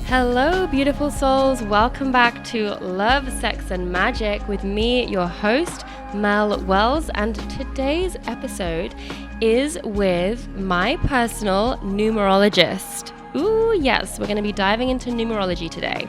Hello, beautiful souls. Welcome back to Love, Sex, and Magic with me, your host, Mel Wells. And today's episode is with my personal numerologist. Ooh, yes, we're going to be diving into numerology today.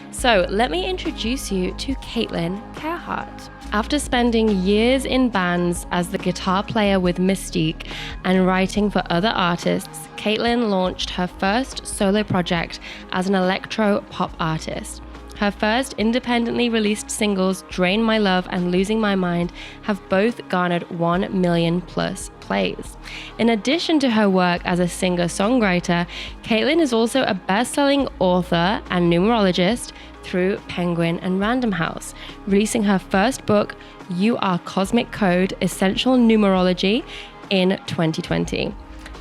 So let me introduce you to Kaitlyn Kaerhart. After spending years in bands as the guitar player with Mystique and writing for other artists, Kaitlyn launched her first solo project as an electro pop artist. Her first independently released singles, Drain My Love and Losing My Mind, have both garnered 1 million plus plays. In addition to her work as a singer-songwriter, Kaitlyn is also a best-selling author and numerologist through Penguin and Randomhouse, releasing her first book, You Are Cosmic Code: Essential Numerology, in 2020.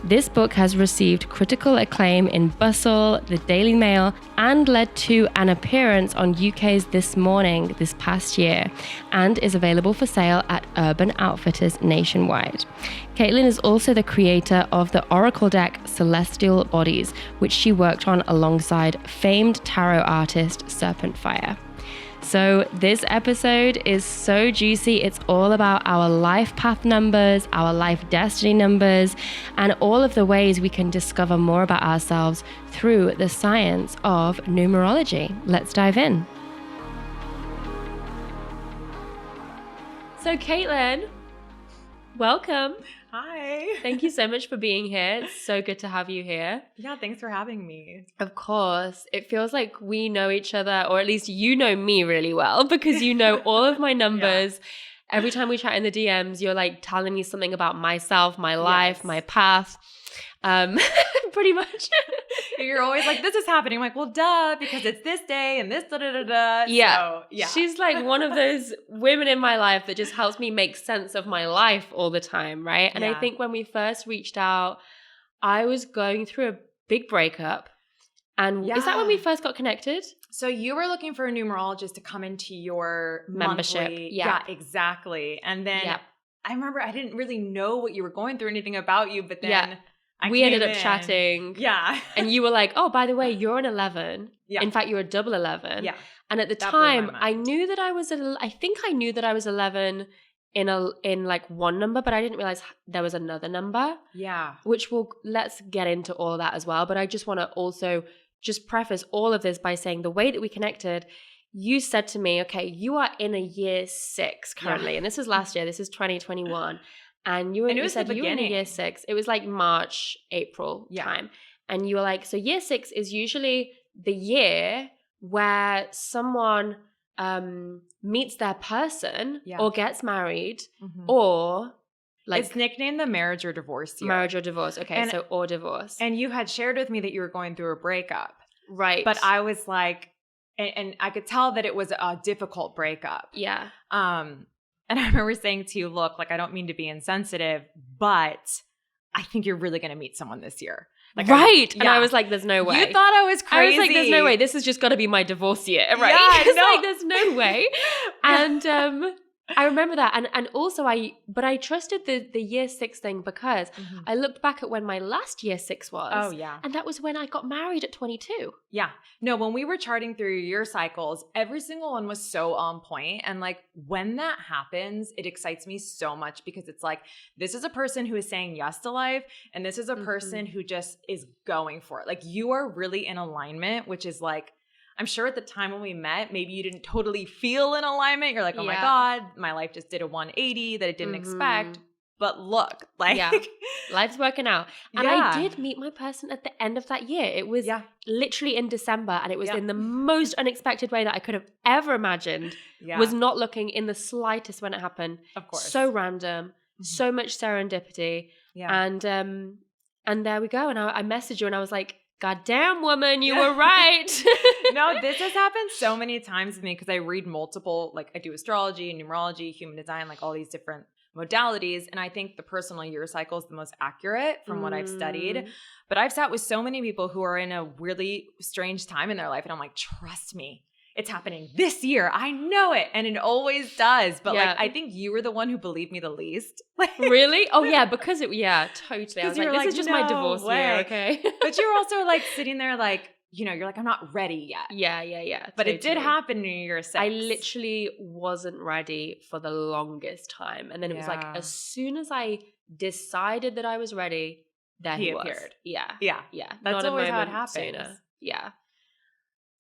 This book has received critical acclaim in Bustle, the Daily Mail, and led to an appearance on UK's This Morning this past year, and is available for sale at Urban Outfitters nationwide. Kaitlyn is also the creator of the Oracle deck Celestial Bodies, which she worked on alongside famed tarot artist Serpentfire. So this episode is so juicy. It's all about our life path numbers, our life destiny numbers, and all of the ways we can discover more about ourselves through the science of numerology. Let's dive in. So Kaitlyn, welcome. Hi. Thank you so much for being here. It's so good to have you here. Yeah, thanks for having me. Of course. It feels like we know each other, or at least you know me really well because you know all of my numbers. Yeah. Every time we chat in the DMs, you're like telling me something about myself, my life, my path. Pretty much. You're always like, this is happening. I'm like, well, duh, because it's this day and this da-da-da-da. Yeah. So, yeah. She's like one of those women in my life that just helps me make sense of my life all the time, right? And I think when we first reached out, I was going through a big breakup. And is that when we first got connected? So you were looking for a numerologist to come into your membership. Monthly. Yeah, exactly. And then I remember I didn't really know what you were going through, anything about you, but then we ended up chatting. Yeah. And you were like, oh, by the way, you're an 11. Yeah. In fact, you're a double 11. Yeah. And at the time, I knew that I was 11 in like one number, but I didn't realize there was another number. Yeah. Which let's get into all of that as well. But I just want to also just preface all of this by saying the way that we connected, you said to me, okay, you are in a year 6 currently. And this is last year. This is 2021. And you said you were in year 6. It was like March, April time. And you were like, so year 6 is usually the year where someone meets their person or gets married or like... It's nicknamed the marriage or divorce year. Marriage or divorce. Okay, or divorce. And you had shared with me that you were going through a breakup. Right. But I was like, and I could tell that it was a difficult breakup. Yeah. And I remember saying to you, look, like, I don't mean to be insensitive, but I think you're really going to meet someone this year. Like, And I was like, there's no way. You thought I was crazy. I was like, there's no way. This has just got to be my divorce year, right? Yeah, It's like, there's no way. And I remember that. And also I trusted the year 6 thing because I looked back at when my last year 6 was. Oh, yeah. And that was when I got married at 22. Yeah. No, when we were charting through your year cycles, every single one was so on point. And like when that happens, it excites me so much because it's like, this is a person who is saying yes to life. And this is a person who just is going for it. Like you are really in alignment, which is like, I'm sure at the time when we met, maybe you didn't totally feel in alignment. You're like, oh my God, my life just did a 180 that it didn't expect. But look, like life's working out. And I did meet my person at the end of that year. It was literally in December, and it was in the most unexpected way that I could have ever imagined. Was not looking in the slightest when it happened. Of course. So random, so much serendipity. Yeah. And there we go. And I messaged you and I was like, God damn, woman, you were right. No, this has happened so many times with me because I read multiple, like I do astrology, numerology, human design, like all these different modalities. And I think the personal year cycle is the most accurate from what I've studied. But I've sat with so many people who are in a really strange time in their life. And I'm like, trust me, it's happening this year. I know it. And it always does. But like, I think you were the one who believed me the least. Really? Oh yeah, because totally. I was like, this is just my divorce year, okay? But you were also like sitting there like, you're like, I'm not ready yet. Yeah. But it did happen in year 6. I literally wasn't ready for the longest time. And then it was like, as soon as I decided that I was ready, there he appeared. Yeah. That's Not always a how it moment happens. sooner. Yeah.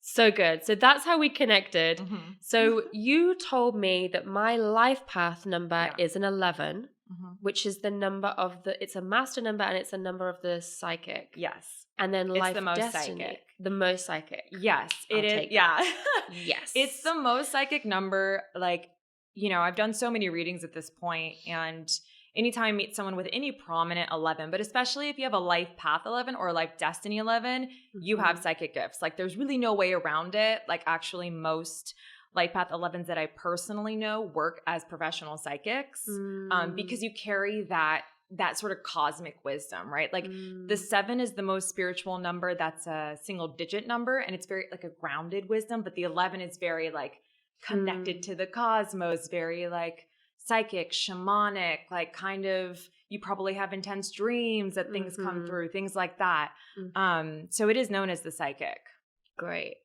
So good. So that's how we connected. Mm-hmm. So you told me that my life path number Yeah. is an 11, Mm-hmm. which is the number of it's a master number and it's a number of the psychic. Yes. And then It's life the most destiny. psychic. The most psychic. Yes, I'll it is. take Yeah. Yes. It's the most psychic number. Like, I've done so many readings at this point, and anytime I meet someone with any prominent 11, but especially if you have a life path 11 or a life destiny 11, you have psychic gifts. Like, there's really no way around it. Like, actually, most life path 11s that I personally know work as professional psychics because you carry that sort of cosmic wisdom, right? Like the 7 is the most spiritual number. That's a single digit number, and it's very like a grounded wisdom. But the 11 is very like connected to the cosmos, very like psychic, shamanic, like kind of, you probably have intense dreams that things come through, things like that. So it is known as the psychic. Great.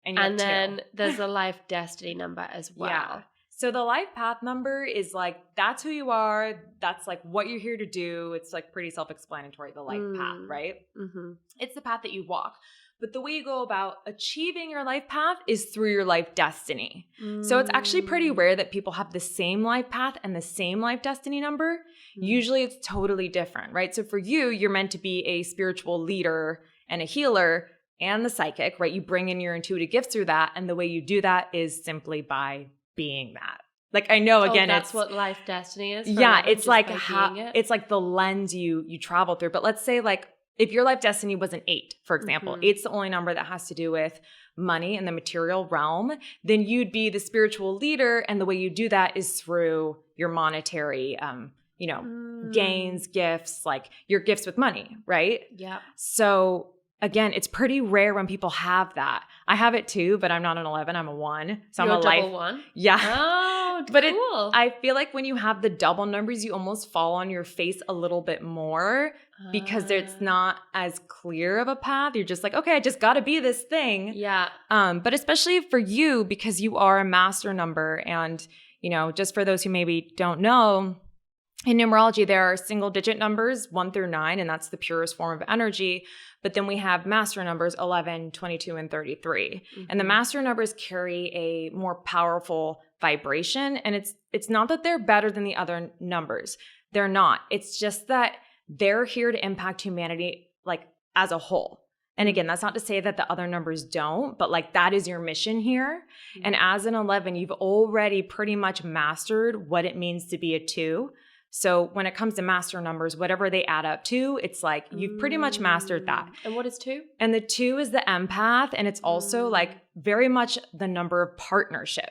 And then there's a life destiny number as well. Yeah. So the life path number is like, that's who you are. That's like what you're here to do. It's like pretty self-explanatory, the life path, right? Mm-hmm. It's the path that you walk. But the way you go about achieving your life path is through your life destiny. So it's actually pretty rare that people have the same life path and the same life destiny number. Usually it's totally different, right? So for you, you're meant to be a spiritual leader and a healer and the psychic, right? You bring in your intuitive gifts through that. And the way you do that is simply by being that. Like, I know, again, that's what life destiny is. Yeah, it's like it's like the lens you travel through. But let's say like if your life destiny was an 8, for example, 8's the only number that has to do with money and the material realm, then you'd be the spiritual leader. And the way you do that is through your monetary, gains, gifts, like your gifts with money, right? Yeah. So again, it's pretty rare when people have that. I have it too, but I'm not an 11. I'm a 1. So You're I'm a double life 1? Yeah. Oh, but cool. I feel like when you have the double numbers, you almost fall on your face a little bit more because it's not as clear of a path. You're just like, okay, I just got to be this thing. Yeah. But especially for you, because you are a master number. And, just for those who maybe don't know, in numerology, there are single digit numbers 1 through 9, and that's the purest form of energy. But then we have master numbers 11, 22, and 33. And the master numbers carry a more powerful vibration. And it's not that they're better than the other numbers. They're not. It's just that they're here to impact humanity like as a whole. And again, that's not to say that the other numbers don't, but like that is your mission here. And as an 11, you've already pretty much mastered what it means to be a 2. So when it comes to master numbers, whatever they add up to, it's like you've pretty much mastered that. And what is 2? And the 2 is the empath, and it's also like very much the number of partnership.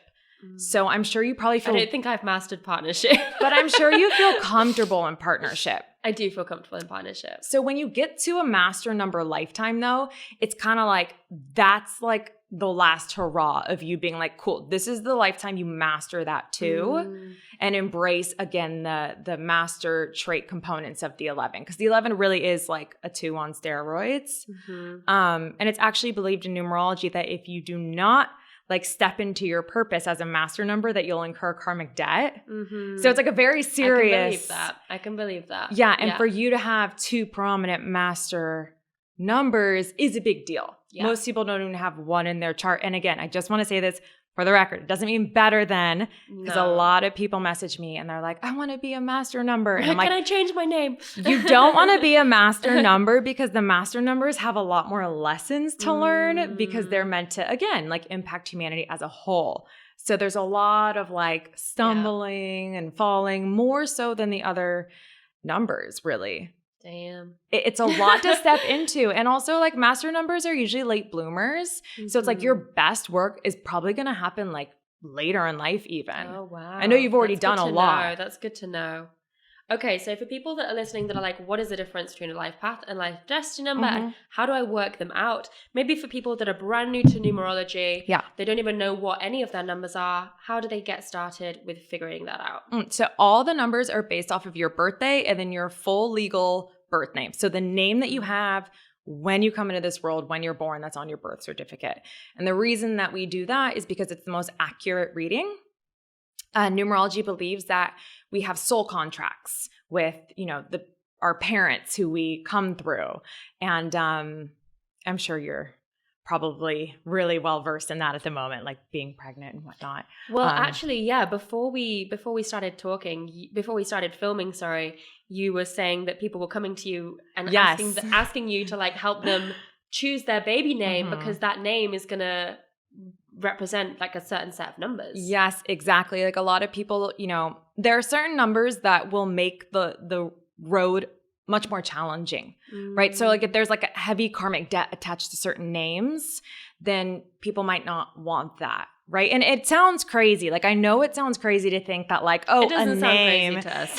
So I'm sure you probably feel— I don't think I've mastered partnership. but I'm sure you feel comfortable in partnership. I do feel comfortable in partnership. So when you get to a master number lifetime though, it's kind of like that's like the last hurrah of you being like, cool, this is the lifetime you master that too. And embrace again the master trait components of the 11, because the 11 really is like a 2 on steroids. And it's actually believed in numerology that if you do not like step into your purpose as a master number, that you'll incur karmic debt. So it's like a very serious— I can believe that. Yeah. And for you to have 2 prominent master numbers is a big deal. Yeah. Most people don't even have 1 in their chart. And again, I just want to say this for the record. It doesn't mean better than, because a lot of people message me and they're like, I want to be a master number. And I'm like, can I change my name? You don't want to be a master number, because the master numbers have a lot more lessons to learn, because they're meant to, again, like impact humanity as a whole. So there's a lot of like stumbling and falling, more so than the other numbers, really. Damn. It's a lot to step into. And also like master numbers are usually late bloomers. So it's like your best work is probably going to happen like later in life even. Oh, wow. I know you've already done a lot. That's good to know. Okay, so for people that are listening that are like, what is the difference between a life path and life destiny number? And how do I work them out? Maybe for people that are brand new to numerology, they don't even know what any of their numbers are. How do they get started with figuring that out? So all the numbers are based off of your birthday and then your full legal birth name. So the name that you have when you come into this world, when you're born, that's on your birth certificate. And the reason that we do that is because it's the most accurate reading. Numerology believes that we have soul contracts with, our parents who we come through. And I'm sure you're probably really well versed in that at the moment, like being pregnant and whatnot. Well, actually, yeah, before we started filming, you were saying that people were coming to you and asking you to like help them choose their baby name because that name is going to represent like a certain set of numbers. Yes, exactly. Like a lot of people, there are certain numbers that will make the road much more challenging, right? So like if there's like a heavy karmic debt attached to certain names, then people might not want that, right? And it sounds crazy. Like I know it sounds crazy to think that like, oh, it doesn't a sound name. crazy to us.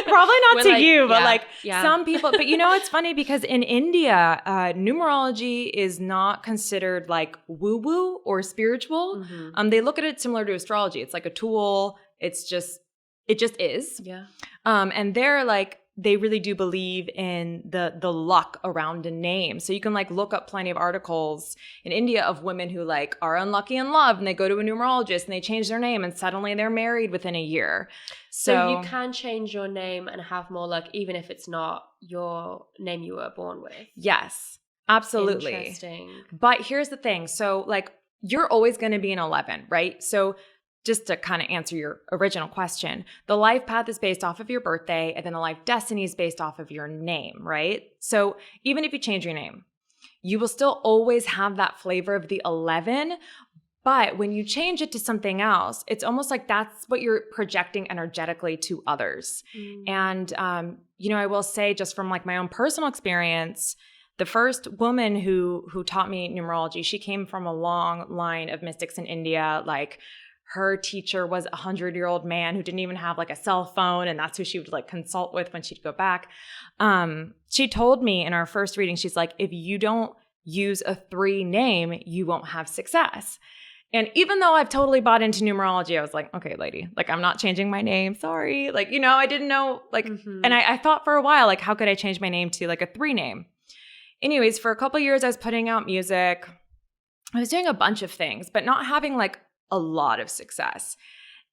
Probably not to like, you, but yeah. Some people. But it's funny because in India, numerology is not considered like woo-woo or spiritual. They look at it similar to astrology. It's like a tool. It just is. Yeah. And they're like, they really do believe in the luck around a name. So you can like look up plenty of articles in India of women who like are unlucky in love and they go to a numerologist and they change their name and suddenly they're married within a year. So you can change your name and have more luck even if it's not your name you were born with. Yes, absolutely. Interesting. But here's the thing. So like you're always going to be an 11, right? So just to kind of answer your original question, the life path is based off of your birthday, and then the life destiny is based off of your name, right? So even if you change your name, you will still always have that flavor of the 11, but when you change it to something else, it's almost like that's what you're projecting energetically to others. And, I will say just from like my own personal experience, the first woman who taught me numerology, she came from a long line of mystics in India, like her teacher was a 100-year-old man who didn't even have like a cell phone, and that's who she would like consult with when she'd go back. She told me in our first reading, she's like, if you don't use a 3 name, you won't have success. And even though I've totally bought into numerology, I was like, okay, lady, like I'm not changing my name. Sorry. Like, I didn't know like, and I thought for a while, like, how could I change my name to like a 3 name? Anyways, for a couple of years, I was putting out music. I was doing a bunch of things, but not having like a lot of success.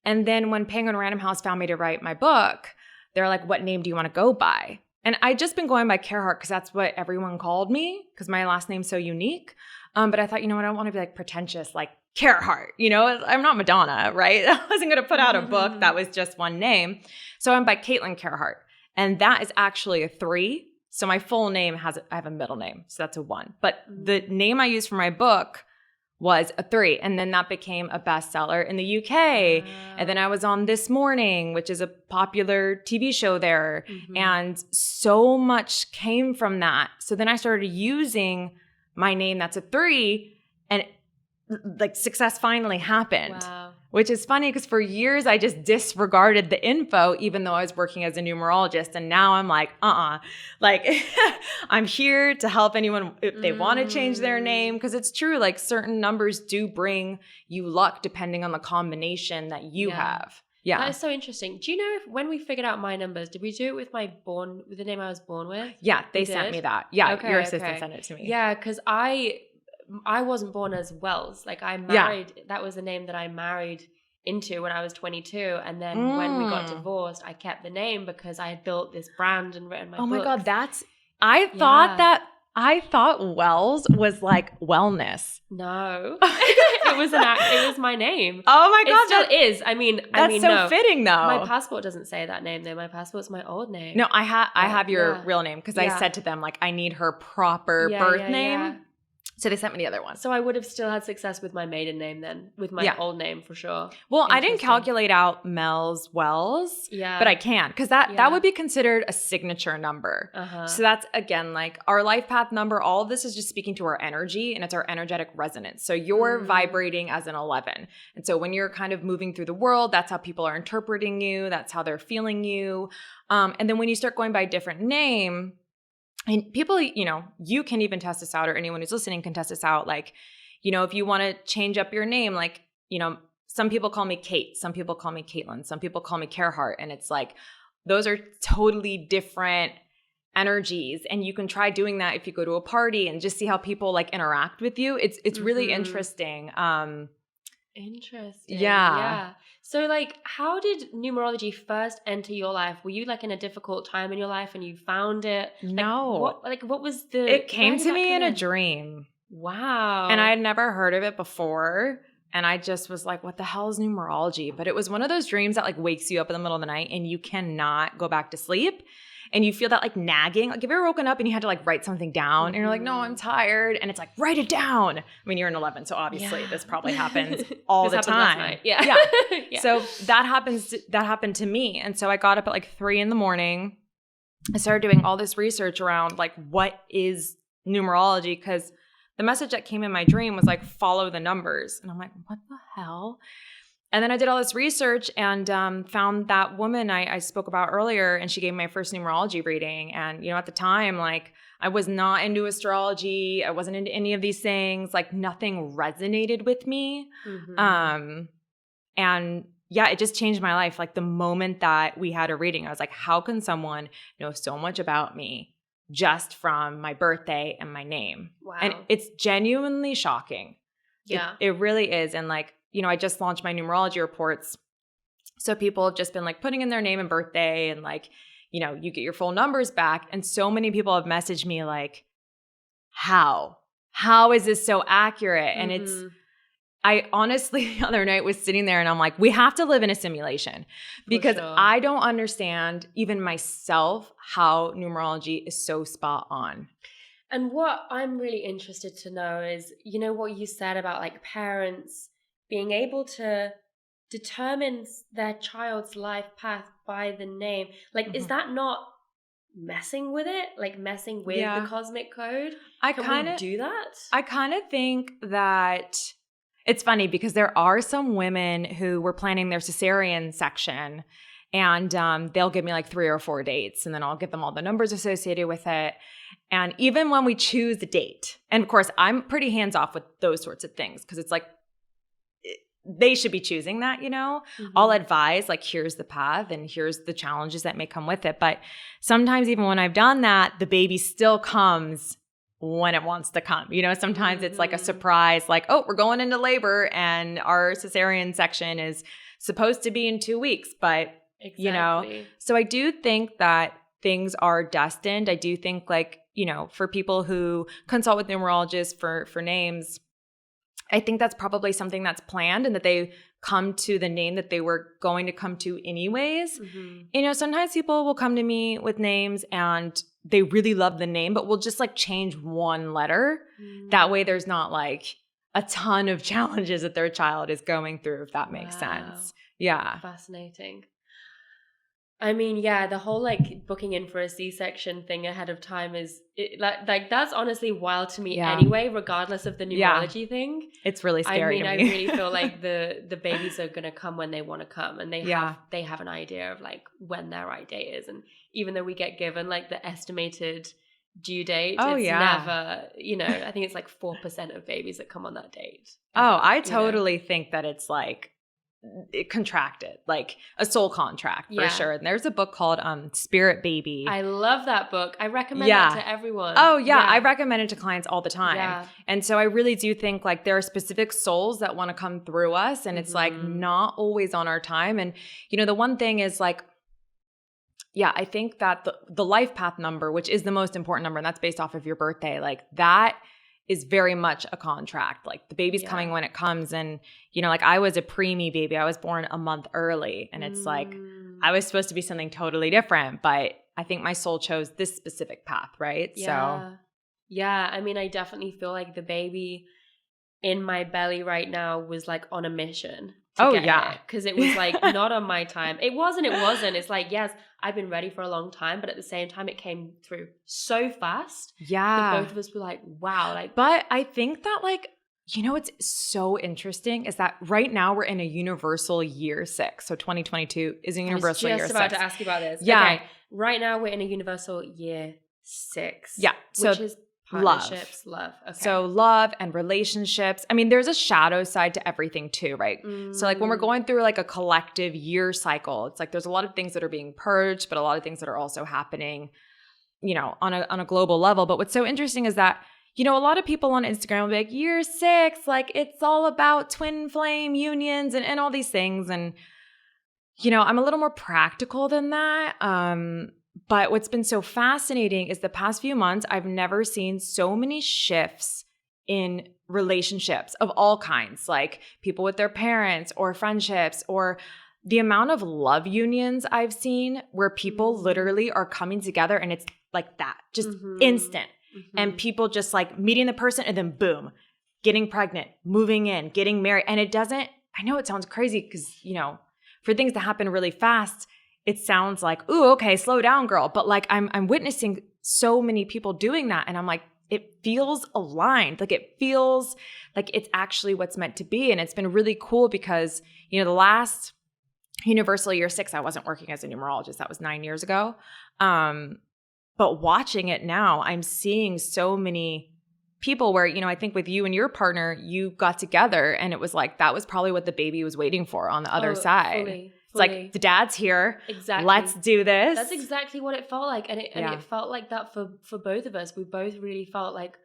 And then when Penguin Randomhouse found me to write my book, they're like, what name do you want to go by? And I'd just been going by Kaerhart because that's what everyone called me because my last name's so unique. But I thought, I don't want to be like pretentious, like Kaerhart, I'm not Madonna, right? I wasn't going to put out a book that was just one name. So I'm by Kaitlyn Kaerhart. And that is actually a 3. So my full name I have a middle name. So that's a 1. But the name I used for my book was a 3. And then that became a bestseller in the UK. And then I was on This Morning, which is a popular TV show there. And so much came from that. So then I started using my name that's a 3, and like success finally happened. Wow. Which is funny because for years I just disregarded the info, even though I was working as a numerologist. And now I'm like, like I'm here to help anyone if they want to change their name. Because it's true, like certain numbers do bring you luck depending on the combination that you have. Yeah. That is so interesting. Do you know if when we figured out my numbers, did we do it with with the name I was born with? Yeah, they sent me that. Yeah, your assistant sent it to me. Yeah, because I wasn't born as Wells. Like I married, that was the name that I married into when I was 22. And then when we got divorced, I kept the name because I had built this brand and written my books. Oh my God, I thought Wells was like wellness. No, it was my name. Oh my God, it still is. I mean, so fitting though. My passport doesn't say that name though. My passport's my old name. No, I have your real name because I said to them like I need her proper birth name. Yeah. So they sent me the other one. So I would have still had success with my maiden name then, with my old name for sure. Well, I didn't calculate out Mel's Wells, but I can because that would be considered a signature number. So that's, again, like our life path number. All of this is just speaking to our energy and it's our energetic resonance. So you're vibrating as an 11. And so when you're kind of moving through the world, that's how people are interpreting you. That's how they're feeling you. And then when you start going by a different name, and people, you can even test this out, or anyone who's listening can test this out. Like, if you want to change up your name, like, some people call me Kate, some people call me Kaitlyn, some people call me Kaerhart. And it's like, those are totally different energies, and you can try doing that if you go to a party and just see how people like interact with you. It's really interesting. Interesting. Yeah. Yeah. So like, how did numerology first enter your life? Were you like in a difficult time in your life and you found it? No. What was the... It came to me in a dream. Wow. And I had never heard of it before. And I just was like, what the hell is numerology? But it was one of those dreams that like wakes you up in the middle of the night and you cannot go back to sleep. And you feel that like nagging. Like, have you ever woken up and you had to like write something down and you're like, no, I'm tired. And it's like, write it down. I mean, you're an 11, so obviously this probably happens all the time. Last night. Yeah. Yeah. So that happened to me. And so I got up at like 3 a.m. I started doing all this research around like, what is numerology? Because the message that came in my dream was like, follow the numbers. And I'm like, what the hell? And then I did all this research and found that woman I spoke about earlier, and she gave me my first numerology reading. And, at the time, like, I was not into astrology. I wasn't into any of these things. Like, nothing resonated with me. And yeah, it just changed my life. Like, the moment that we had a reading, I was like, how can someone know so much about me just from my birthday and my name? Wow. And it's genuinely shocking. Yeah. It really is. And like, I just launched my numerology reports. So people have just been like putting in their name and birthday and like, you get your full numbers back. And so many people have messaged me like, how is this so accurate? And I honestly, the other night was sitting there and I'm like, we have to live in a simulation because I don't understand even myself how numerology is so spot on. And what I'm really interested to know is, what you said about like parents being able to determine their child's life path by the name. Like, is that not messing with it? Like messing with the cosmic code? Can we do that? I kind of think that it's funny because there are some women who were planning their cesarean section and they'll give me like 3 or 4 dates and then I'll give them all the numbers associated with it. And even when we choose the date, and of course I'm pretty hands off with those sorts of things because it's like, they should be choosing that, I'll advise like, here's the path and here's the challenges that may come with it. But sometimes even when I've done that, the baby still comes when it wants to come. Sometimes it's like a surprise, like, oh, we're going into labor and our cesarean section is supposed to be in 2 weeks. But, so I do think that things are destined. I do think like, for people who consult with numerologists for names, I think that's probably something that's planned and that they come to the name that they were going to come to anyways. Sometimes people will come to me with names and they really love the name, but we'll just like change one letter. That way there's not like a ton of challenges that their child is going through, if that makes sense. Yeah. Fascinating. I mean, yeah, the whole like booking in for a C-section thing ahead of time is like that's honestly wild to me anyway, regardless of the numerology thing. It's really scary to me. I really feel like the babies are going to come when they want to come and they have an idea of like when their right date is. And even though we get given like the estimated due date, it's never, I think it's like 4% of babies that come on that date. I totally think that it's like it contracted, like a soul contract for sure. And there's a book called Spirit Baby. I love that book. I recommend that to everyone. Oh yeah. I recommend it to clients all the time. Yeah. And so I really do think like there are specific souls that want to come through us and it's like not always on our time. And the one thing is like, I think that the life path number, which is the most important number, and that's based off of your birthday, like that is very much a contract. Like the baby's coming when it comes. And, like I was a preemie baby. I was born a month early. And it's like, I was supposed to be something totally different. But I think my soul chose this specific path, right? Yeah. So. Yeah. I mean, I definitely feel like the baby in my belly right now was like on a mission. Because it was like not on my time. It wasn't. It's like, yes, I've been ready for a long time, but at the same time it came through so fast. Yeah. That both of us were like, wow. Like, but I think that like, what's so interesting is that right now we're in a universal year 6. So 2022 is a universal year 6. I was just about to ask you about this. Yeah. Okay. Right now we're in a universal year 6. Yeah. Which is partnerships, love. Okay. So love and relationships. I mean, there's a shadow side to everything too, right? So like when we're going through like a collective year cycle, it's like there's a lot of things that are being purged, but a lot of things that are also happening you know, on a global level. But what's so interesting is that, you know, a lot of people on Instagram will be like, year 6, like it's all about twin flame unions and all these things. And, you know, I'm a little more practical than that. But what's been so fascinating is the past few months, I've never seen so many shifts in relationships of all kinds, like people with their parents or friendships, or the amount of love unions I've seen where people literally are coming together and it's like that, just instant. And people just like meeting the person and then boom, getting pregnant, moving in, getting married. And it doesn't, I know it sounds crazy because, you know, for things to happen really fast, it sounds like, ooh, okay, slow down, girl. But like I'm witnessing so many people doing that. And I'm like, it feels aligned. Like it feels like it's actually what's meant to be. And it's been really cool because, you know, the last universal year 6, I wasn't working as a numerologist. That was 9 years ago. But watching it now, I'm seeing so many people where, you know, I think with you and your partner, you got together and it was like, that was probably what the baby was waiting for on the other side. Fully. It's like, the dad's here. Exactly. Let's do this. That's exactly what it felt like. And it felt like that for both of us. We both really felt like,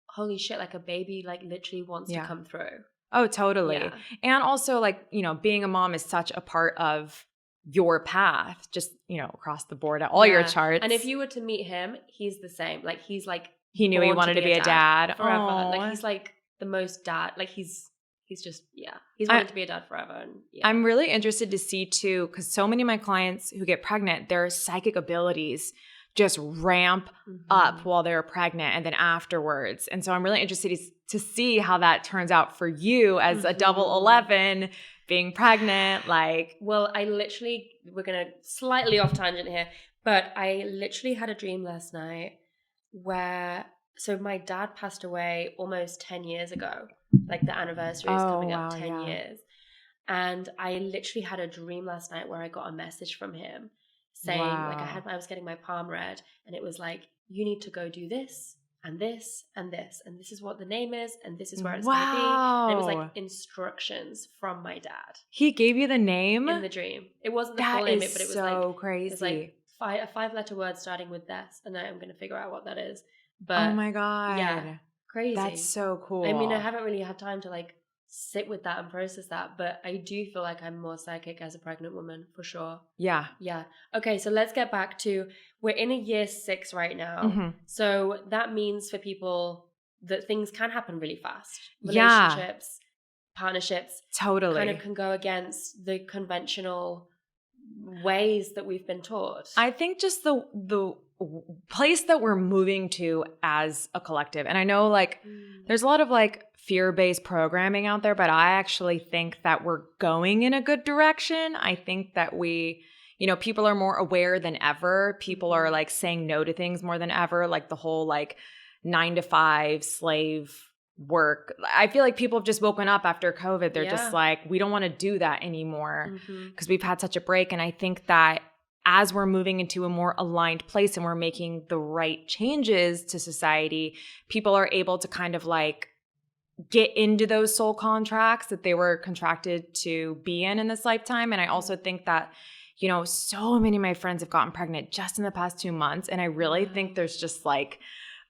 holy shit, like a baby like literally wants to come through. Oh, totally. Yeah. And also like, you know, being a mom is such a part of your path, just, you know, across the board at all your charts. And if you were to meet him, he's the same. Like he's like, he knew he wanted to be a dad forever. Aww. Like he's like the most dad. Like he's just, he's wanted to be a dad forever. And I'm really interested to see too, because so many of my clients who get pregnant, their psychic abilities just ramp up while they're pregnant and then afterwards. And so I'm really interested to see how that turns out for you as a double 11 being pregnant. Like, well, we're going to slightly off tangent here, but I literally had a dream last night where, so my dad passed away almost 10 years ago. Like the anniversary is coming up 10 years. And I literally had a dream last night where I got a message from him saying, like I was getting my palm read and it was like, you need to go do this and this and this. And this is what the name is. And this is where it's going to be. And it was like instructions from my dad. He gave you the name? In the dream. It wasn't the full name, but it was so crazy. It was like a 5-letter word starting with this. And I'm going to figure out what that is. But oh my God. Yeah. Crazy. That's so cool. I mean, I haven't really had time to like sit with that and process that, but I do feel like I'm more psychic as a pregnant woman for sure. Yeah. Yeah. Okay, so let's get back to, we're in a year 6 right now. So that means for people that things can happen really fast. Relationships, partnerships. Totally. Kind of can go against the conventional ways that we've been taught. I think just the place that we're moving to as a collective. And I know like there's a lot of like fear-based programming out there, but I actually think that we're going in a good direction. I think that people are more aware than ever. People are like saying no to things more than ever. Like the whole like 9-to-5 slave work. I feel like people have just woken up after COVID. They're just like, we don't want to do that anymore because we've had such a break. And I think that as we're moving into a more aligned place and we're making the right changes to society, people are able to kind of like get into those soul contracts that they were contracted to be in this lifetime. And I also think that, you know, so many of my friends have gotten pregnant just in the past 2 months. And I really think there's just like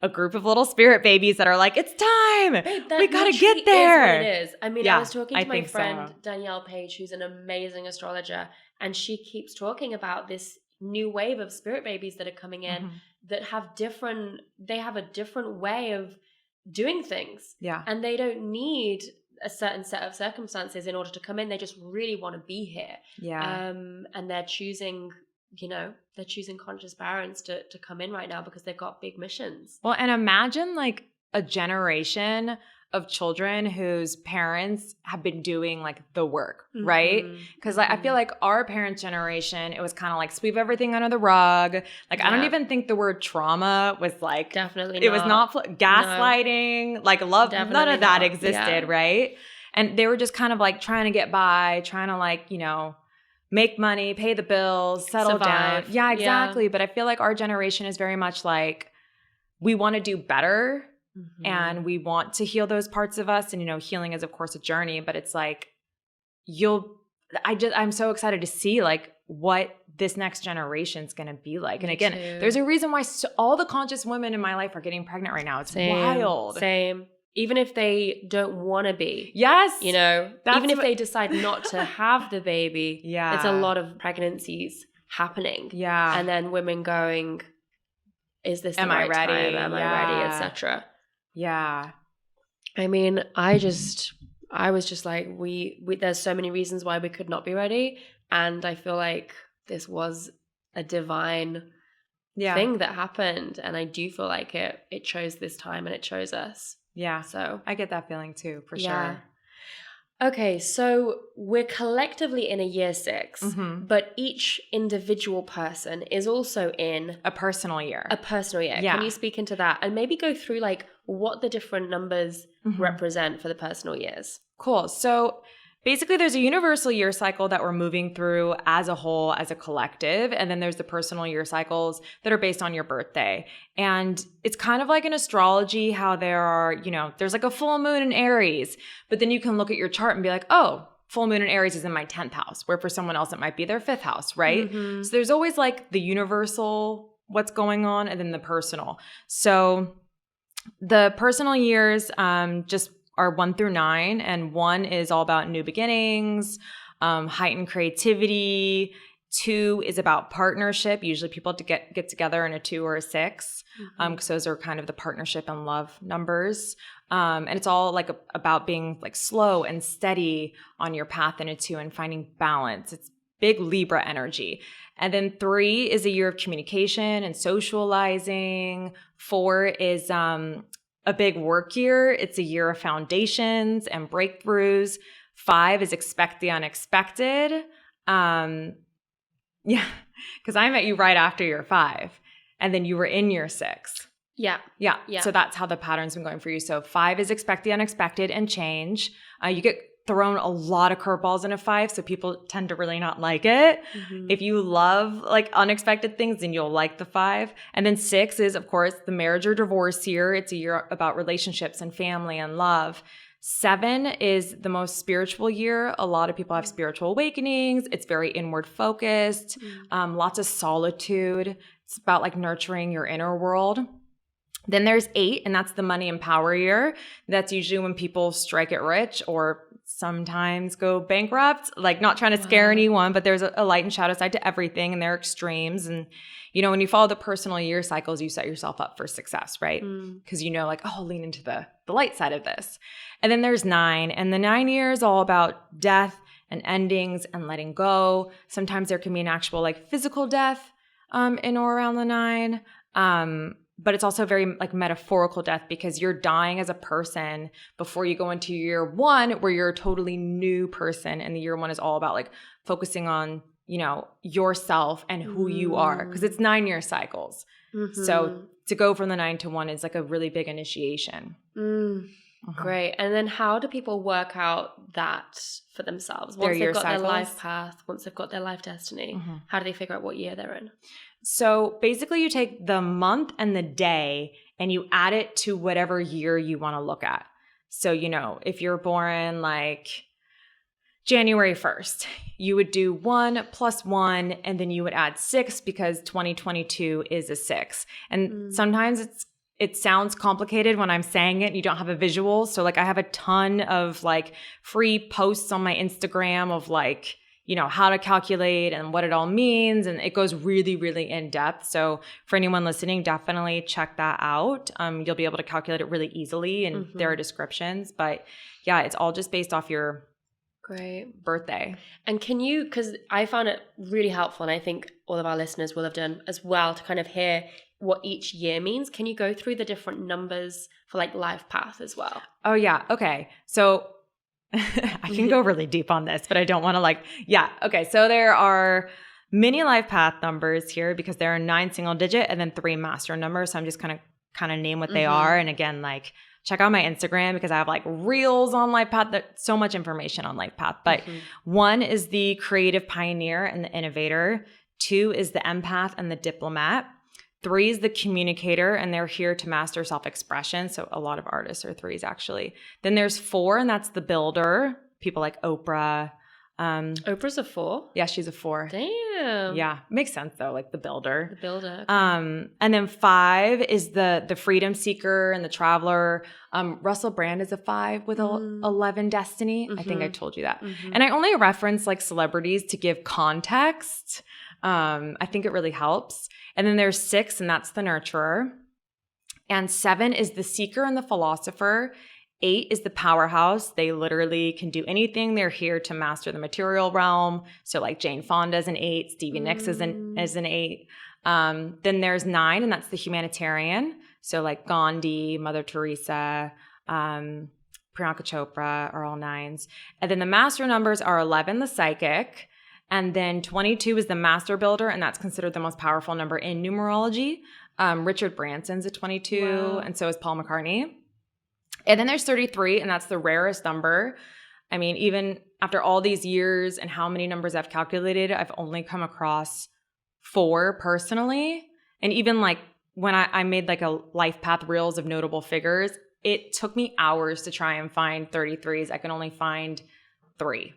a group of little spirit babies that are like, it's time. Babe, we got to get there. Is what it is. I mean, I was talking to my friend Danielle Page, who's an amazing astrologer, and she keeps talking about this new wave of spirit babies that are coming in that have a different way of doing things. Yeah. And they don't need a certain set of circumstances in order to come in. They just really want to be here. Yeah. And they're choosing conscious parents to come in right now because they've got big missions. Well, and imagine like a generation of children whose parents have been doing like the work, right? Because I feel like our parents' generation, it was kind of like sweep everything under the rug. Like I don't even think the word trauma was like definitely it was not gaslighting, like love. Definitely none of that existed, right? And they were just kind of like trying to get by, trying to like, you know, make money, pay the bills, settle down. Yeah, exactly. But I feel like our generation is very much like we want to do better. And we want to heal those parts of us. And, you know, healing is, of course, a journey. But it's like I'm so excited to see, like, what this next generation is going to be like. And Me again, too. there's a reason why all the conscious women in my life are getting pregnant right now. It's wild. Same. Even if they don't want to be. Yes. You know, That's even if what- they decide not to have the baby, Yeah. it's a lot of pregnancies happening. Yeah. And then women going, is this the Am I right ready? time? Am I ready? Yeah. Etc. Yeah. I mean, I was just like, we there's so many reasons why we could not be ready. And I feel like this was a divine thing that happened. And I do feel like it chose this time and it chose us. Yeah. So I get that feeling too, for yeah. sure. Okay, so we're collectively in a year 6, Mhm. but each individual person is also in A personal year. a personal year. Yeah. Can you speak into that and maybe go through like what the different numbers Mhm. represent for the personal years? Cool. So basically there's a universal year cycle that we're moving through as a whole, as a collective. And then there's the personal year cycles that are based on your birthday. And it's kind of like in astrology, how there are, there's like a full moon in Aries, but then you can look at your chart and be like, oh, full moon in Aries is in my 10th house, where for someone else, it might be their 5th house, right? Mhm. So there's always like the universal, what's going on, and then the personal. So the personal years just are 1 through 9, and 1 is all about new beginnings, heightened creativity. 2 is about partnership. Usually people to get together in a 2 or a 6, because those are kind of the partnership and love numbers. And it's all like about being like slow and steady on your path in a 2 and finding balance. It's big Libra energy. And then 3 is a year of communication and socializing. 4 is a big work year. It's a year of foundations and breakthroughs. 5 is expect the unexpected. Yeah, because I met you right after year 5, and then you were in year 6. Yeah. Yeah. Yeah. So that's how the pattern's been going for you. So 5 is expect the unexpected and change. You get thrown a lot of curveballs in a 5, so people tend to really not like it. Mhm. If you love like unexpected things, then you'll like the 5. And then 6 is, of course, the marriage or divorce year. It's a year about relationships and family and love. 7 is the most spiritual year. A lot of people have spiritual awakenings. It's very inward focused, lots of solitude. It's about like nurturing your inner world. Then there's 8, and that's the money and power year. That's usually when people strike it rich or sometimes go bankrupt. Like, not trying to scare anyone, but there's a light and shadow side to everything, and there are extremes. And, when you follow the personal year cycles, you set yourself up for success, right? Because like, oh, I'll lean into the light side of this. And then there's 9, and the 9 year is all about death and endings and letting go. Sometimes there can be an actual like physical death in or around the 9. But it's also very like metaphorical death, because you're dying as a person before you go into year 1, where you're a totally new person. And the year 1 is all about like focusing on, yourself and who you are, because it's 9-year cycles. So to go from the 9 to 1 is like a really big initiation. Great. And then how do people work out that for themselves? Once they've got their life path, once they've got their life destiny, how do they figure out what year they're in? So basically you take the month and the day and you add it to whatever year you want to look at. So, if you're born like January 1st, you would do 1 + 1, and then you would add 6, because 2022 is a 6. And sometimes it sounds complicated when I'm saying it and you don't have a visual. So like I have a ton of like free posts on my Instagram of like, how to calculate and what it all means. And it goes really, really in depth. So for anyone listening, definitely check that out. You'll be able to calculate it really easily, and there are descriptions. But yeah, it's all just based off your birthday. And can you, because I found it really helpful, and I think all of our listeners will have done as well, to kind of hear what each year means. Can you go through the different numbers for like life path as well? Oh yeah. Okay. So I can go really deep on this, but I don't want to okay. So there are mini life path numbers here, because there are 9 single digit and then 3 master numbers. So I'm just kind of name what they are. And again, like check out my Instagram, because I have like reels on life path. There's so much information on life path. But 1 is the creative pioneer and the innovator. 2 is the empath and the diplomat. 3 is the communicator, and they're here to master self-expression. So a lot of artists are 3s actually. Then there's 4, and that's the builder. People like Oprah, Oprah's a 4? Yeah, she's a 4. Damn. Yeah. Makes sense though, like the builder. The builder. Okay. And then 5 is the freedom seeker and the traveler. Russell Brand is a 5 with 11 destiny. I think I told you that. And I only reference like celebrities to give context. I think it really helps. And then there's 6, and that's the nurturer. And 7 is the seeker and the philosopher. 8 is the powerhouse. They literally can do anything. They're here to master the material realm. So like Jane Fonda's an 8, Stevie Nicks is an 8. Then there's 9, and that's the humanitarian. So like Gandhi, Mother Teresa, Priyanka Chopra are all 9s. And then the master numbers are 11, the psychic. And then 22 is the master builder, and that's considered the most powerful number in numerology. Richard Branson's a 22, wow. And so is Paul McCartney. And then there's 33, and that's the rarest number. I mean, even after all these years and how many numbers I've calculated, I've only come across 4 personally. And even like when I made like a life path reels of notable figures, it took me hours to try and find 33s. I can only find 3.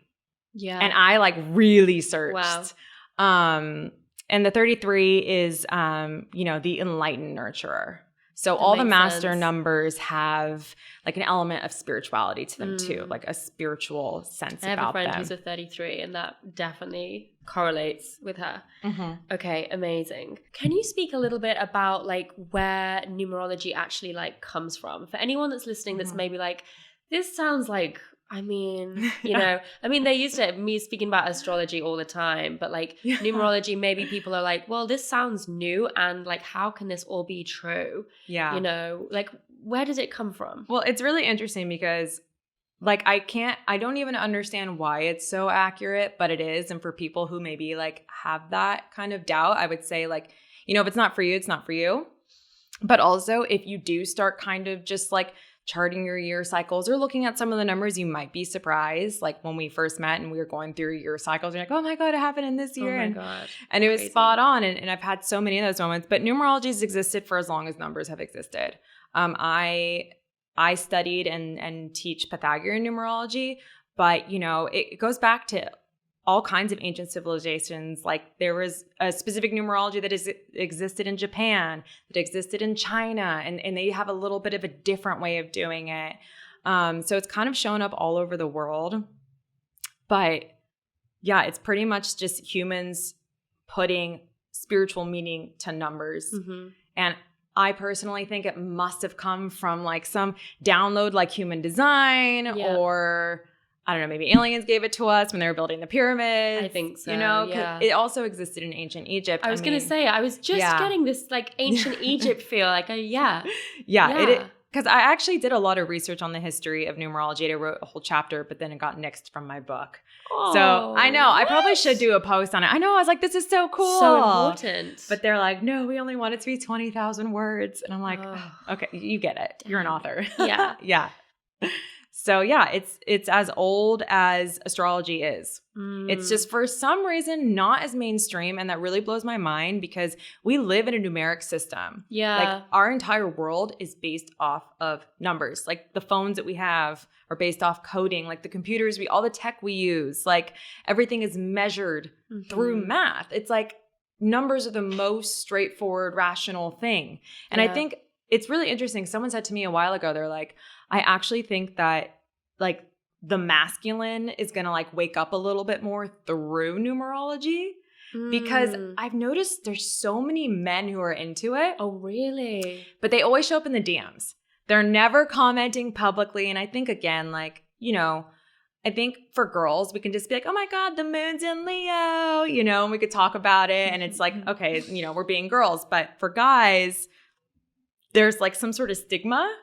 Yeah. And I like really searched. Wow. And the 33 is, the enlightened nurturer. So all the master numbers have like an element of spirituality to them too, like a spiritual sense about them. I have a friend who's a 33, and that definitely correlates with her. Okay, amazing. Can you speak a little bit about like where numerology actually like comes from? For anyone that's listening that's maybe like, this sounds like, I mean, they're used to me speaking about astrology all the time, but like numerology, maybe people are like, well, this sounds new, and like, how can this all be true? Yeah. Like, where does it come from? Well, it's really interesting because like, I don't even understand why it's so accurate, but it is. And for people who maybe like have that kind of doubt, I would say like, if it's not for you, it's not for you. But also if you do start kind of just like charting your year cycles or looking at some of the numbers, you might be surprised. Like when we first met and we were going through year cycles, you're like, oh my God, it happened in this year. Oh my God. And it was spot on. And I've had so many of those moments, but numerology has existed for as long as numbers have existed. I studied and teach Pythagorean numerology, but it goes back to all kinds of ancient civilizations. Like there was a specific numerology that existed in Japan, that existed in China, and they have a little bit of a different way of doing it. So it's kind of shown up all over the world. But yeah, it's pretty much just humans putting spiritual meaning to numbers. And I personally think it must have come from like some download like human design or I don't know, maybe aliens gave it to us when they were building the pyramids. I think so, because it also existed in ancient Egypt. I was going to say, I was just getting this like ancient Egypt feel, like because I actually did a lot of research on the history of numerology. I wrote a whole chapter, but then it got nixed from my book. Oh, so I know, I probably should do a post on it. I know, I was like, this is so cool. So important. But they're like, no, we only want it to be 20,000 words. And I'm like, okay, you get it. You're an author. Yeah. Yeah. So yeah, it's as old as astrology is. It's just for some reason not as mainstream, and that really blows my mind because we live in a numeric system. Yeah. Like our entire world is based off of numbers. Like the phones that we have are based off coding, like the computers, all the tech we use, like everything is measured through math. It's like numbers are the most straightforward, rational thing. And I think it's really interesting. Someone said to me a while ago, they're like, I actually think that like the masculine is going to like wake up a little bit more through numerology because I've noticed there's so many men who are into it. Oh, really? But they always show up in the DMs. They're never commenting publicly. And I think again, like, I think for girls, we can just be like, oh my God, the moon's in Leo, and we could talk about it. And it's like, okay, we're being girls. But for guys, there's like some sort of stigma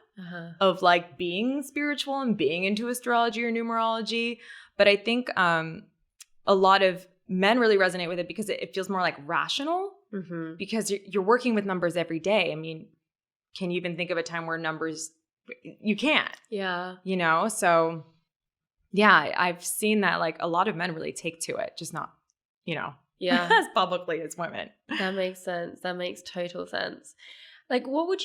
of like being spiritual and being into astrology or numerology. But I think a lot of men really resonate with it because it feels more like rational because you're working with numbers every day. I mean, can you even think of a time where numbers, you can't. Yeah. So yeah, I've seen that like a lot of men really take to it, just not, as publicly as women. That makes sense. That makes total sense. Like, what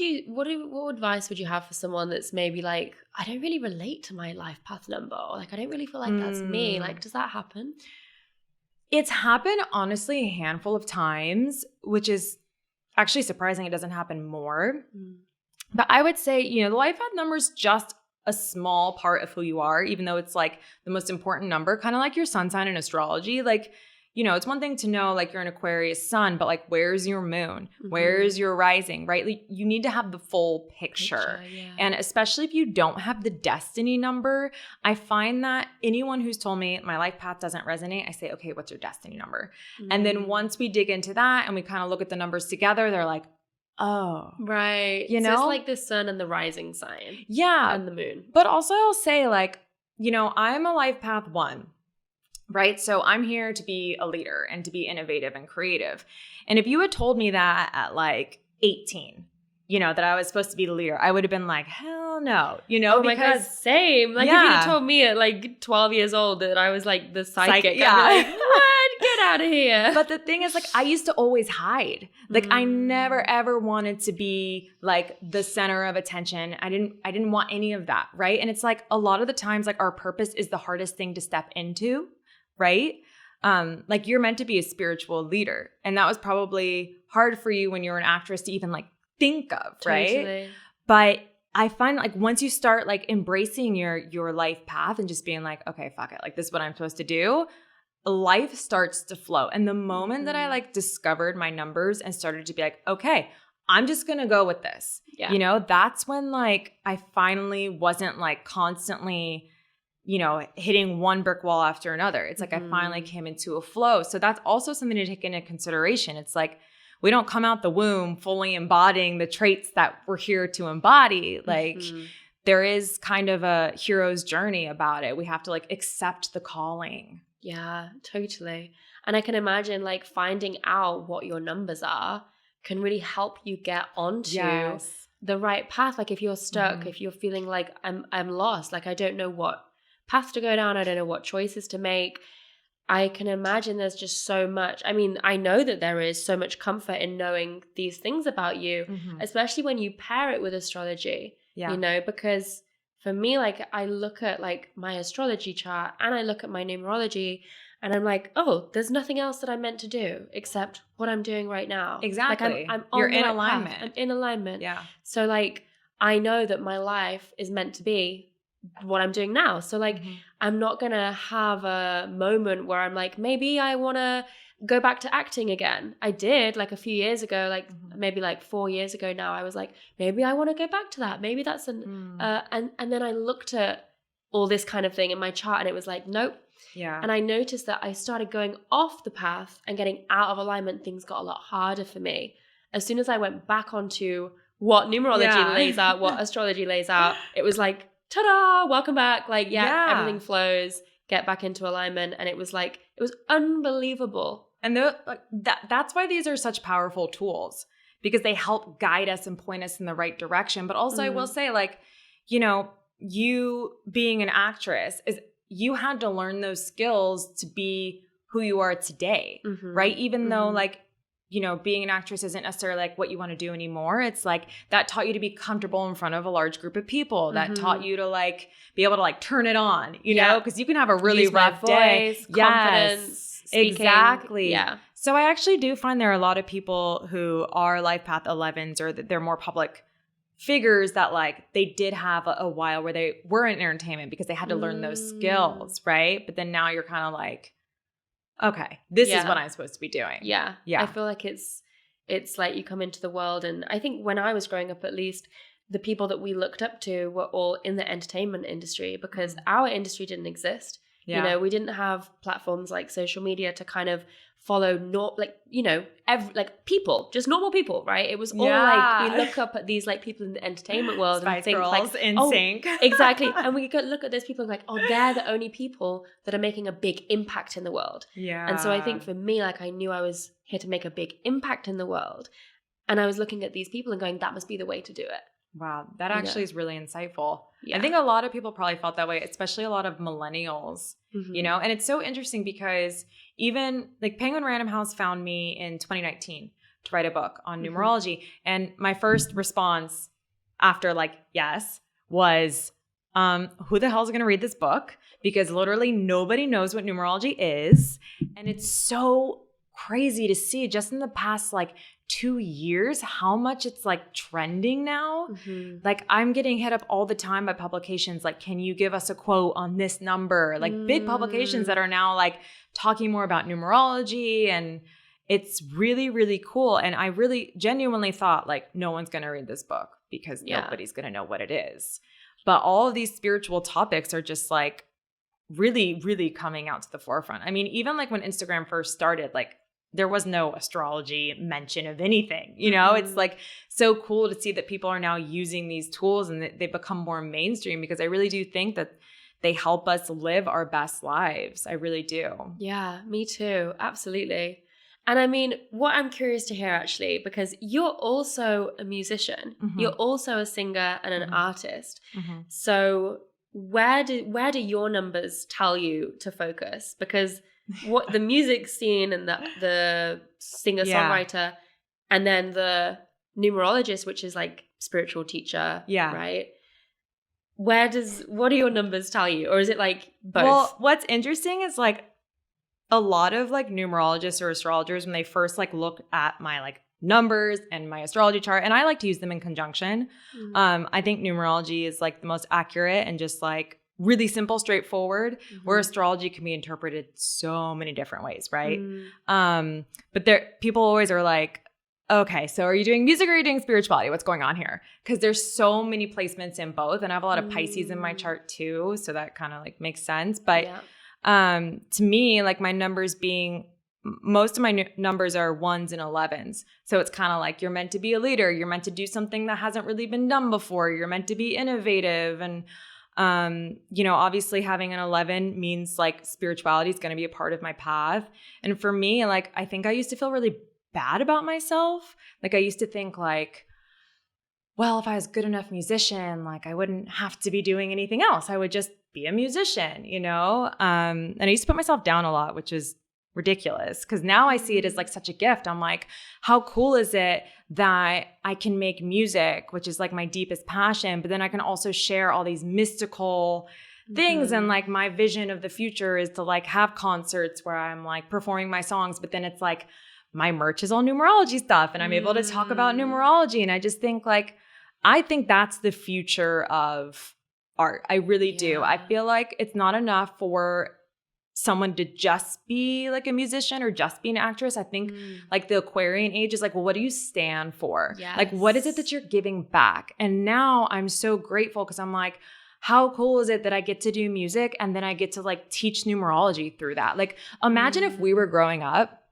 advice would you have for someone that's maybe like, I don't really relate to my life path number, or like, I don't really feel like that's me. Like, does that happen? It's happened, honestly, a handful of times, which is actually surprising it doesn't happen more. But I would say, you know, the life path number is just a small part of who you are, even though it's like the most important number, kind of like your sun sign in astrology. Like, you know, it's one thing to know like you're an Aquarius sun, but like where's your moon? Where's your rising, right? Like, you need to have the full picture. Yeah. And especially if you don't have the destiny number, I find that anyone who's told me my life path doesn't resonate, I say, okay, what's your destiny number? And then once we dig into that and we kind of look at the numbers together, they're like, oh. Right. You know? So it's like the sun and the rising sign. Yeah. And the moon. But also I'll say like, you know, I'm a life path 1. Right? So I'm here to be a leader and to be innovative and creative. And if you had told me that at like 18, you know, that I was supposed to be the leader, I would have been like, hell no, you know, because my God, same. Like if you had told me at like 12 years old that I was like the psychic, yeah. I'd be like, what? Get out of here. But the thing is, like, I used to always hide. Like, I never ever wanted to be like the center of attention. I didn't want any of that, right? And it's like a lot of the times, like, our purpose is the hardest thing to step into. Right? Like you're meant to be a spiritual leader. And that was probably hard for you when you were an actress to even like think of, right? Totally. But I find like once you start like embracing your life path and just being like, okay, fuck it. Like this is what I'm supposed to do. Life starts to flow. And the moment that I like discovered my numbers and started to be like, okay, I'm just going to go with this. Yeah. You know, that's when like I finally wasn't like constantly, you know, hitting one brick wall after another. It's like I finally came into a flow. So that's also something to take into consideration. It's like we don't come out the womb fully embodying the traits that we're here to embody. Like there is kind of a hero's journey about it. We have to like accept the calling. Yeah, totally. And I can imagine like finding out what your numbers are can really help you get onto the right path. Like if you're stuck, if you're feeling like I'm lost, like I don't know what path to go down, I don't know what choices to make. I can imagine there's just so much. I mean, I know that there is so much comfort in knowing these things about you, especially when you pair it with astrology, you know, because for me, like I look at like my astrology chart and I look at my numerology and I'm like, oh, there's nothing else that I'm meant to do except what I'm doing right now. Exactly. Like I'm on You're the in right alignment. path. I'm in alignment. Yeah. So like, I know that my life is meant to be what I'm doing now. So like, I'm not going to have a moment where I'm like, maybe I want to go back to acting again. I did like a few years ago, like maybe like 4 years ago now, I was like, maybe I want to go back to that. Maybe that's and then I looked at all this kind of thing in my chart and it was like, nope. Yeah. And I noticed that I started going off the path and getting out of alignment. Things got a lot harder for me. As soon as I went back onto what numerology lays out, what astrology lays out, it was like, ta-da, welcome back. Like, everything flows, get back into alignment. And it was like, it was unbelievable. And that's why these are such powerful tools, because they help guide us and point us in the right direction. But also I will say, like, you know, you being an actress is you had to learn those skills to be who you are today, right? Even though like, you know, being an actress isn't necessarily like what you want to do anymore. It's like that taught you to be comfortable in front of a large group of people. That taught you to like be able to like turn it on, you know, because you can have a really rough day. Confidence, speaking. Exactly. Yeah. So I actually do find there are a lot of people who are life path 11s or that they're more public figures that like they did have a while where they were in entertainment because they had to learn those skills, right? But then now you're kind of like, okay, this is what I'm supposed to be doing. Yeah. I feel like it's like you come into the world, and I think when I was growing up, at least, the people that we looked up to were all in the entertainment industry because our industry didn't exist. Yeah. You know, we didn't have platforms like social media to kind of follow people, just normal people, right? It was all like we look up at these like people in the entertainment world Spice and think Girls, like in sync. Exactly. And we could look at those people and like, oh, they're the only people that are making a big impact in the world. Yeah. And so I think for me, like I knew I was here to make a big impact in the world. And I was looking at these people and going, that must be the way to do it. Wow. That actually is really insightful. Yeah. I think a lot of people probably felt that way, especially a lot of millennials, you know, and it's so interesting because even like Penguin Randomhouse found me in 2019. to write a book on numerology. And my first response after like, yes, was, who the hell is going to read this book? Because literally nobody knows what numerology is. And it's so crazy to see just in the past like 2 years how much it's like trending now. Like I'm getting hit up all the time by publications like, can you give us a quote on this number? Like big publications that are now like talking more about numerology, and it's really, really cool. And I really genuinely thought like no one's going to read this book because nobody's going to know what it is. But all of these spiritual topics are just like really, really coming out to the forefront. I mean, even like when Instagram first started, like there was no astrology mention of anything, you know? It's like so cool to see that people are now using these tools and they become more mainstream, because I really do think that they help us live our best lives. I really do. Yeah, me too. Absolutely. And I mean, what I'm curious to hear actually, because you're also a musician, you're also a singer and an artist. So where do your numbers tell you to focus? Because what the music scene and the singer-songwriter and then the numerologist, which is like spiritual teacher, right? What do your numbers tell you? Or is it like both? Well, what's interesting is like a lot of like numerologists or astrologers, when they first like look at my like numbers and my astrology chart, and I like to use them in conjunction. I think numerology is like the most accurate and just like really simple, straightforward, where astrology can be interpreted so many different ways, right? But people always are like, okay, so are you doing music or are you doing spirituality? What's going on here? Because there's so many placements in both, and I have a lot of Pisces in my chart too, so that kind of like makes sense. But to me, like my numbers being, most of my numbers are 1s and 11s. So it's kind of like you're meant to be a leader. You're meant to do something that hasn't really been done before. You're meant to be innovative. And, you know, obviously having an 11 means like spirituality is going to be a part of my path. And for me, like, I think I used to feel really bad about myself. Like I used to think like, well, if I was a good enough musician, like I wouldn't have to be doing anything else. I would just be a musician, you know? And I used to put myself down a lot, which is ridiculous, because now I see it as like such a gift. I'm like, how cool is it that I can make music, which is like my deepest passion, but then I can also share all these mystical things. And like my vision of the future is to like have concerts where I'm like performing my songs, but then it's like my merch is all numerology stuff and I'm able to talk about numerology. And I just think like, I think that's the future of art. I really do. I feel like it's not enough for someone to just be like a musician or just be an actress. I think like the Aquarian age is like, well, what do you stand for? Like, what is it that you're giving back? And now I'm so grateful because I'm like, how cool is it that I get to do music and then I get to like teach numerology through that? Like, imagine if we were growing up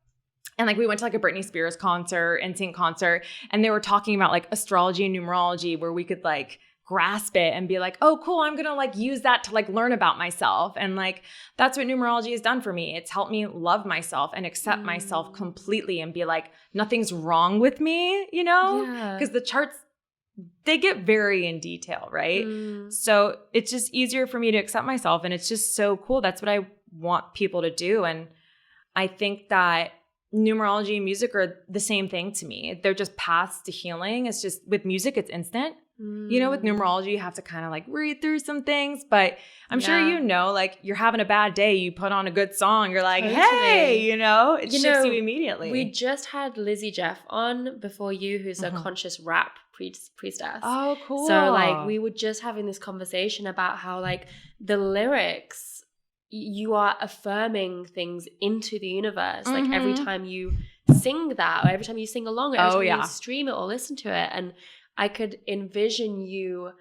and like we went to like a Britney Spears concert, NSYNC concert, and they were talking about like astrology and numerology where we could like grasp it and be like, oh, cool, I'm going to like use that to like learn about myself. And like, that's what numerology has done for me. It's helped me love myself and accept myself completely and be like, nothing's wrong with me, you know? Because the charts, they get very in detail, right? So it's just easier for me to accept myself. And it's just so cool. That's what I want people to do. And I think that numerology and music are the same thing to me. They're just paths to healing. It's just with music, it's instant. You know, with numerology, you have to kind of like read through some things, but I'm sure you know, like you're having a bad day, you put on a good song, you're like, hey, you know, it shifts you immediately. We just had Lizzie Jeff on before you, who's a conscious rap priestess. Oh, cool. So like we were just having this conversation about how like the lyrics, you are affirming things into the universe. Like every time you sing that, or every time you sing along, or every time you stream it or listen to it. And I could envision you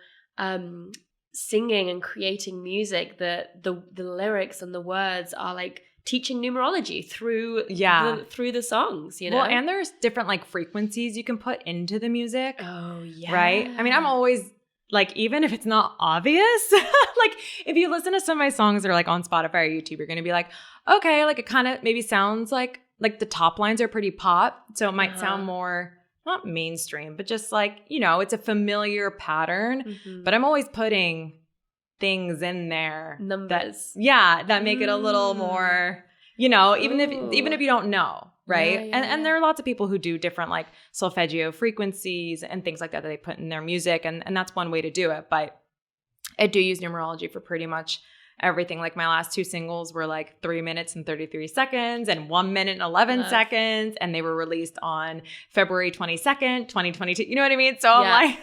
singing and creating music that the lyrics and the words are like teaching numerology through the songs, you know? Well, and there's different like frequencies you can put into the music. Oh, yeah. Right? I mean, I'm always like, even if it's not obvious, like if you listen to some of my songs that are like on Spotify or YouTube, you're going to be like, okay, like it kind of maybe sounds like the top lines are pretty pop. So it might sound more not mainstream, but just like, you know, it's a familiar pattern, but I'm always putting things in there. Numbers. That make it a little more, you know, even if you don't know, right? And there are lots of people who do different like solfeggio frequencies and things like that they put in their music. And that's one way to do it. But I do use numerology for pretty much everything. Like my last 2 singles were like 3 minutes and 33 seconds and 1 minute and 11 seconds. And they were released on February 22nd, 2022. You know what I mean? So I'm like,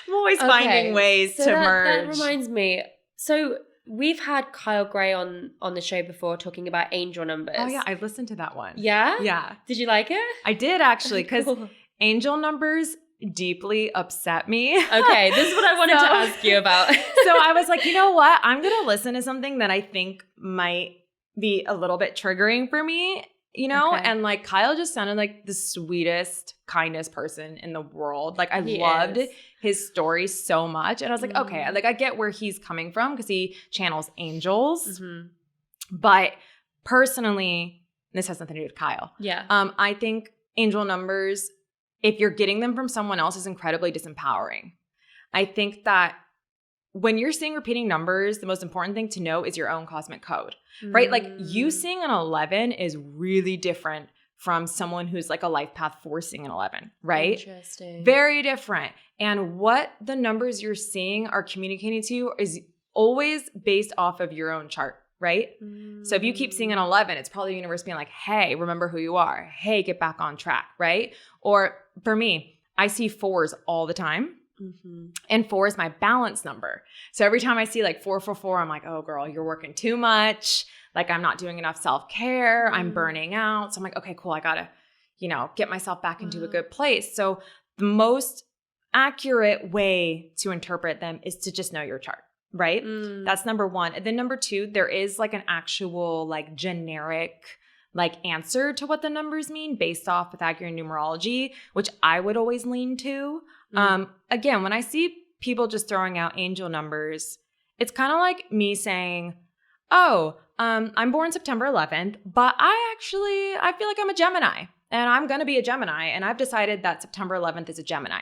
I'm always finding ways to merge. That reminds me. So we've had Kyle Gray on the show before talking about angel numbers. Oh yeah, I listened to that one. Yeah? Yeah. Did you like it? I did actually, because angel numbers deeply upset me. Okay, this is what I wanted to ask you about. So I was like, you know what? I'm going to listen to something that I think might be a little bit triggering for me, you know? Okay. And like Kyle just sounded like the sweetest, kindest person in the world. Like I loved his story so much. And I was like, okay, like I get where he's coming from because he channels angels. Mm-hmm. But personally, this has nothing to do with Kyle. Yeah. I think angel numbers, if you're getting them from someone else, is incredibly disempowering. I think that when you're seeing repeating numbers, the most important thing to know is your own cosmic code, right? Like you seeing an 11 is really different from someone who's like a life path 4 seeing an 11, right? Interesting. Very different. And what the numbers you're seeing are communicating to you is always based off of your own chart. Right? So if you keep seeing an 11, it's probably the universe being like, hey, remember who you are. Hey, get back on track, right? Or for me, I see 4s all the time. Mm-hmm. And 4 is my balance number. So every time I see like 444, I'm like, oh girl, you're working too much. Like I'm not doing enough self-care. I'm burning out. So I'm like, okay, cool. I got to, get myself back into a good place. So the most accurate way to interpret them is to just know your chart. Right? That's number 1. And then number 2, there is like an actual like generic like answer to what the numbers mean based off Pythagorean numerology, which I would always lean to. Again, when I see people just throwing out angel numbers, it's kind of like me saying, oh, I'm born September 11th, but I feel like I'm a Gemini and I'm going to be a Gemini. And I've decided that September 11th is a Gemini.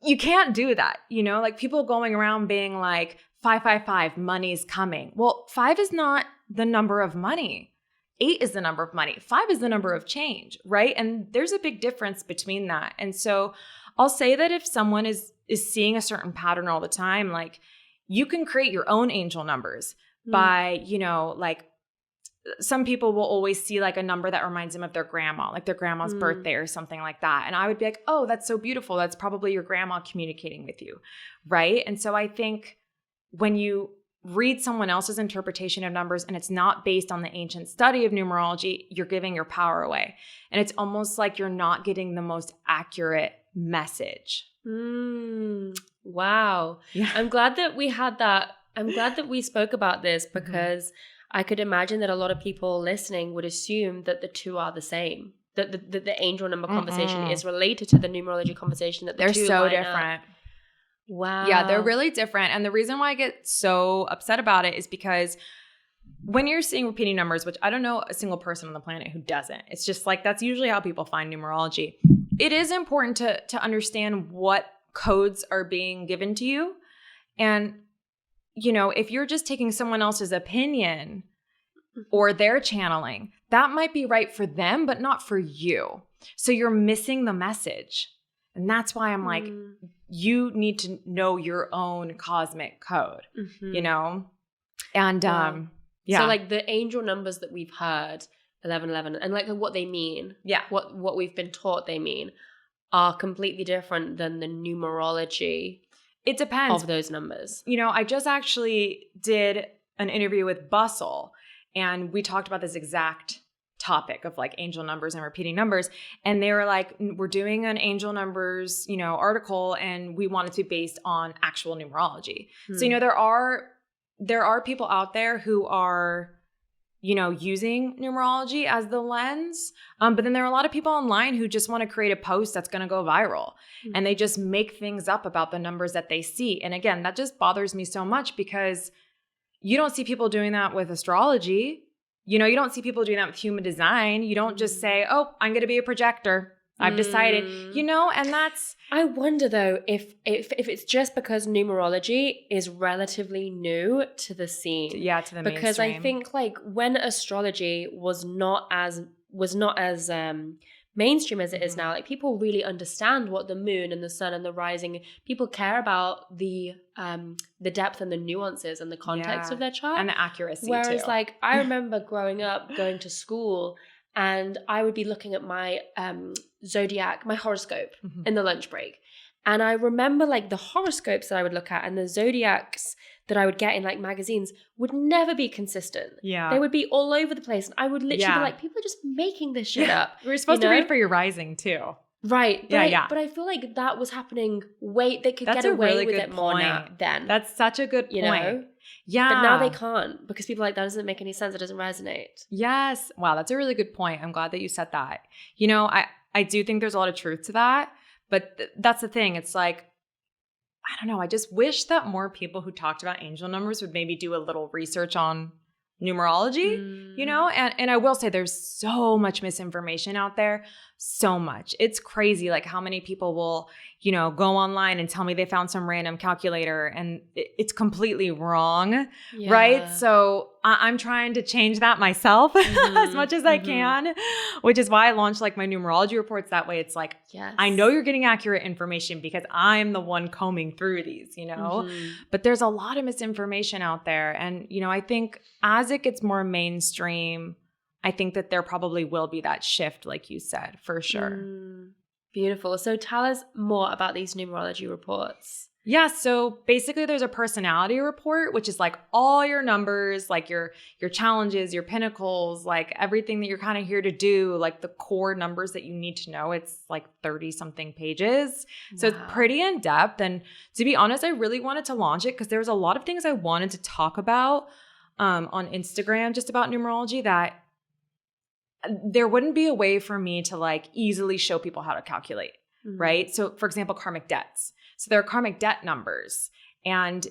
You can't do that, like people going around being like 555, money's coming. Well, 5 is not the number of money. 8 is the number of money. 5 is the number of change, right? And there's a big difference between that. And so I'll say that if someone is seeing a certain pattern all the time, like you can create your own angel numbers by, like some people will always see like a number that reminds them of their grandma, like their grandma's birthday or something like that. And I would be like, oh, that's so beautiful. That's probably your grandma communicating with you, right? And so I think when you read someone else's interpretation of numbers and it's not based on the ancient study of numerology, you're giving your power away. And it's almost like you're not getting the most accurate message. Wow. Yeah. I'm glad that we had that. I'm glad that we spoke about this because I could imagine that a lot of people listening would assume that the two are the same, that the angel number conversation is related to the numerology conversation, that they're so different. Wow. Yeah, they're really different. And the reason why I get so upset about it is because when you're seeing repeating numbers, which I don't know a single person on the planet who doesn't, it's just like that's usually how people find numerology. It is important to understand what codes are being given to you. And if you're just taking someone else's opinion or their channeling, that might be right for them, but not for you. So you're missing the message. And that's why I'm like, you need to know your own cosmic code, And So like the angel numbers that we've heard, 1111, and like what they mean, what we've been taught they mean, are completely different than the numerology. It depends. Of those numbers. I just actually did an interview with Bustle and we talked about this exact topic of like angel numbers and repeating numbers. And they were like, we're doing an angel numbers, article and we want it to be based on actual numerology. So, there are people out there who are, using numerology as the lens. But then there are a lot of people online who just want to create a post that's going to go viral. And they just make things up about the numbers that they see. And again, that just bothers me so much because you don't see people doing that with astrology. You don't see people doing that with human design. You don't just say, oh, I'm going to be a projector. I've decided, and that's... I wonder though, if it's just because numerology is relatively new to the scene. Yeah, to the mainstream. Because I think like when astrology was not as was not as mainstream as it is now, like people really understand what the moon and the sun and the rising, people care about the depth and the nuances and the context of their chart and the accuracy. Whereas too. like I remember growing up going to school and I would be looking at my zodiac, my horoscope in the lunch break. And I remember like the horoscopes that I would look at and the zodiacs that I would get in like magazines would never be consistent. Yeah. They would be all over the place. And I would literally be like, people are just making this shit up. We're supposed to read for your rising too. Right. But But I feel like that was happening they could That's get a away really with good it more now point. then. That's such a good point. You know? Yeah. But now they can't because people are like, that doesn't make any sense. It doesn't resonate. Yes. Wow. That's a really good point. I'm glad that you said that. You know, I do think there's a lot of truth to that. But that's the thing. It's like, I don't know. I just wish that more people who talked about angel numbers would maybe do a little research on numerology, you know? And I will say there's so much misinformation out there. So much. It's crazy like how many people will, you know, go online and tell me they found some random calculator and it's completely wrong, right? So I'm trying to change that myself as much as I can, which is why I launched like my numerology reports. That way it's like, I know you're getting accurate information because I'm the one combing through these, you know, but there's a lot of misinformation out there. And, you know, I think as it gets more mainstream, I think that there probably will be that shift, like you said, for sure. Beautiful. So tell us more about these numerology reports. Yeah. So basically there's a personality report, which is like all your numbers, like your challenges, your pinnacles, like everything that you're kind of here to do, like the core numbers that you need to know. It's like 30 something pages. So it's pretty in depth. And to be honest, I really wanted to launch it because there was a lot of things I wanted to talk about on Instagram, just about numerology that there wouldn't be a way for me to like easily show people how to calculate, right? So for example, karmic debts. So there are karmic debt numbers and